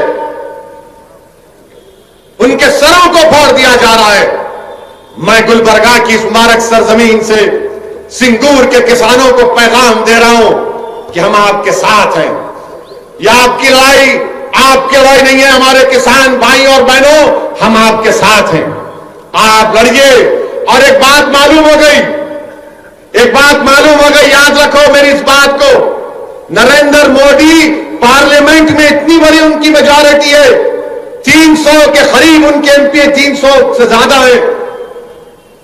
उनके सरों को फोड़ दिया जा रहा है। मैं गुलबर्गा की इस मुबारक सरजमीन से सिंगूर के किसानों को पैगाम दे रहा हूं कि हम आपके साथ हैं। यह आपकी लड़ाई नहीं है, हमारे किसान भाई और बहनों, हम आपके साथ हैं। आप लड़िए। और एक बात मालूम हो गई, याद रखो मेरी इस बात को। नरेंद्र मोदी पार्लियामेंट में इतनी बड़ी उनकी मेजॉरिटी है, 300 के करीब उनके एमपी, 300 से ज्यादा है,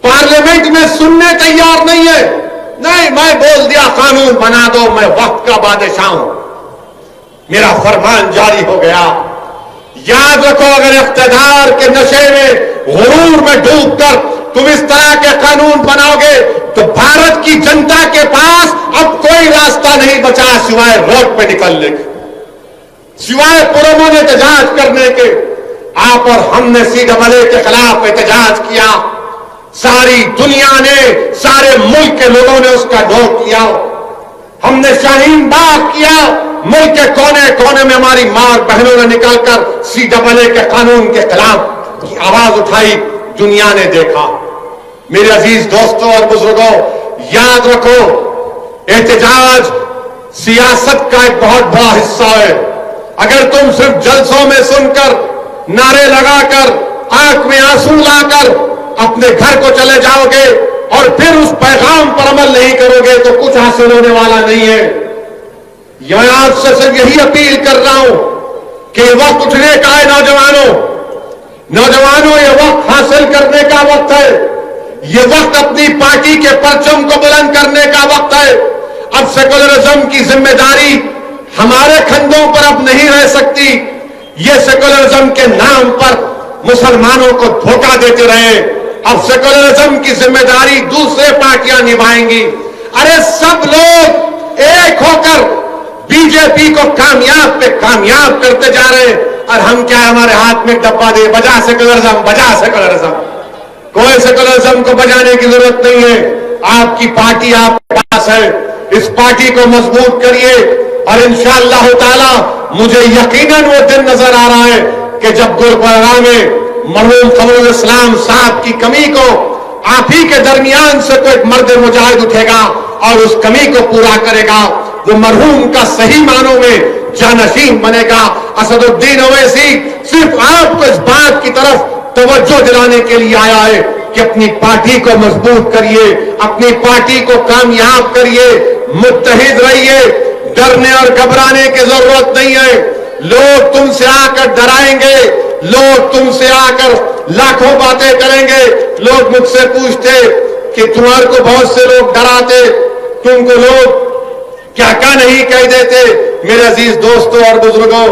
पार्लियामेंट में सुनने तैयार नहीं है। नहीं, मैं बोल दिया कानून बना दो, मैं वक्त का बादशाह हूं, मेरा फरमान जारी हो गया। याद रखो, अगर इख्तियार के नशे में, गुरूर में डूबकर तुम इस तरह के कानून बनाओगे तो भारत की जनता के पास अब कोई रास्ता नहीं बचा सिवाय रोड पे निकलने के, सिवाय पुरअमन एहतजाज करने के। आप और हमने CAA के खिलाफ एहतजाज किया, सारी दुनिया ने, सारे मुल्क के लोगों ने उसका नोट किया। हमने शाहीन बाग किया, मुल्क के कोने कोने में हमारी मां और बहनों ने निकलकर CAA के कानून के खिलाफ की आवाज उठाई, दुनिया ने देखा। मेरे अजीज दोस्तों और बुजुर्गों, याद रखो, एहतजाज सियासत का एक बहुत बड़ा हिस्सा है। अगर तुम सिर्फ जलसों में सुनकर, नारे लगाकर, आंख में आंसू लाकर अपने घर को चले जाओगे और फिर उस पैगाम पर अमल नहीं करोगे तो कुछ हासिल होने वाला नहीं है। मैं आपसे सिर्फ यही अपील कर रहा हूं कि वक्त उठने का है। नौजवानों, ये वक्त हासिल करने का वक्त है। ये वक्त अपनी पार्टी के परचम को बुलंद करने का वक्त है। अब सेकुलरिज्म की जिम्मेदारी हमारे कंधों पर अब नहीं रह सकती। ये सेकुलरिज्म के नाम पर मुसलमानों को धोखा देते रहे, अब सेकुलरिज्म की जिम्मेदारी दूसरे पार्टियां निभाएंगी। अरे सब लोग एक होकर बीजेपी को कामयाब पे कामयाब करते जा रहे हैं, और हम क्या, हमारे हाथ में डब्बा दे, बजा सेकुलरिज्म, बजा सेकुलरिज्म। कोई सेकुलरिज्म को बजाने की जरूरत नहीं है। आपकी पार्टी आपके पास है, इस पार्टी को मजबूत करिए। और इंशाअल्लाह ताला मुझे यकीनन वो दिन नजर आ रहा है कि जब गुलबर्गा में मरहूम कमरुल इस्लाम साहब की कमी को आप ही के दरमियान से कोई मर्द मुजाहिद उठेगा और उस कमी को पूरा करेगा। वो मरहूम का सही मानों में जानशीन बनेगा। असदुद्दीन ओवैसी सिर्फ आपको इस बात की तरफ तवज्जो दिलाने के लिए आया है कि अपनी पार्टी को मजबूत करिए, अपनी पार्टी को कामयाब करिए, मुत्तहिद रहिए। डरने और घबराने की जरूरत नहीं है। लोग तुमसे आकर डराएंगे, लोग तुमसे आकर लाखों बातें करेंगे। लोग मुझसे पूछते कि तुम्हारे को बहुत से लोग डराते, तुमको लोग क्या क्या नहीं कह देते। मेरे अजीज दोस्तों और बुजुर्गों,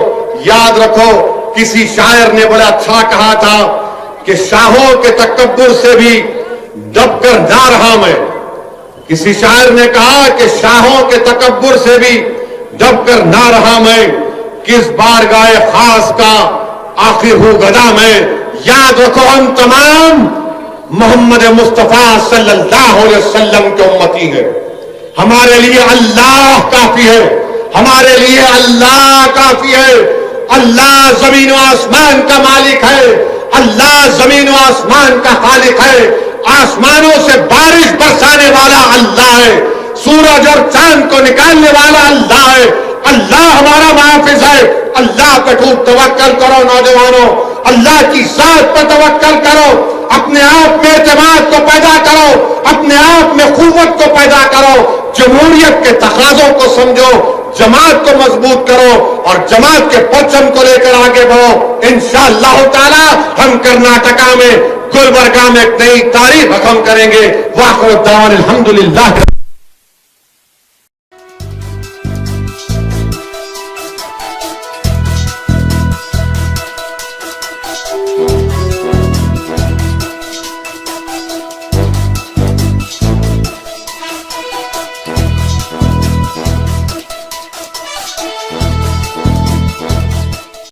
याद रखो, किसी शायर ने बड़ा अच्छा कहा था कि शाहों के तकब्बुर से भी दबकर ना रहा मैं। किसी शायर ने कहा कि शाहों के तकब्बुर से भी दबकर ना रहा मैं, किस बार गाए खास का आखिर हूं गदा मैं। याद रखो, हम तमाम मोहम्मद मुस्तफा सल्लल्लाहु अलैहि वसल्लम के उम्मती हैं। हमारे लिए अल्लाह काफी है, हमारे लिए अल्लाह काफी है। अल्लाह जमीन और आसमान का मालिक है, अल्लाह जमीन और आसमान का खालिक है। आसमानों से बारिश बरसाने वाला अल्लाह है, सूरज और चांद को निकालने वाला अल्लाह है। अल्लाह हमारा मुहाफिज है। अल्लाह पे खूब तवक्कल करो नौजवानों, अल्लाह की जात पर तवक्कल करो, अपने आप में एतमाद को पैदा करो, अपने आप में कुव्वत को पैदा करो, जमहूरियत के तकाज़ों को समझो, जमात को मजबूत करो और जमात के परचम को लेकर आगे बढ़ो। इंशाअल्लाह ताला हम कर्नाटका में गुलबर्गा में एक नई तारीख रकम करेंगे। वाखिर दावान अल्हम्दुलिल्लाह।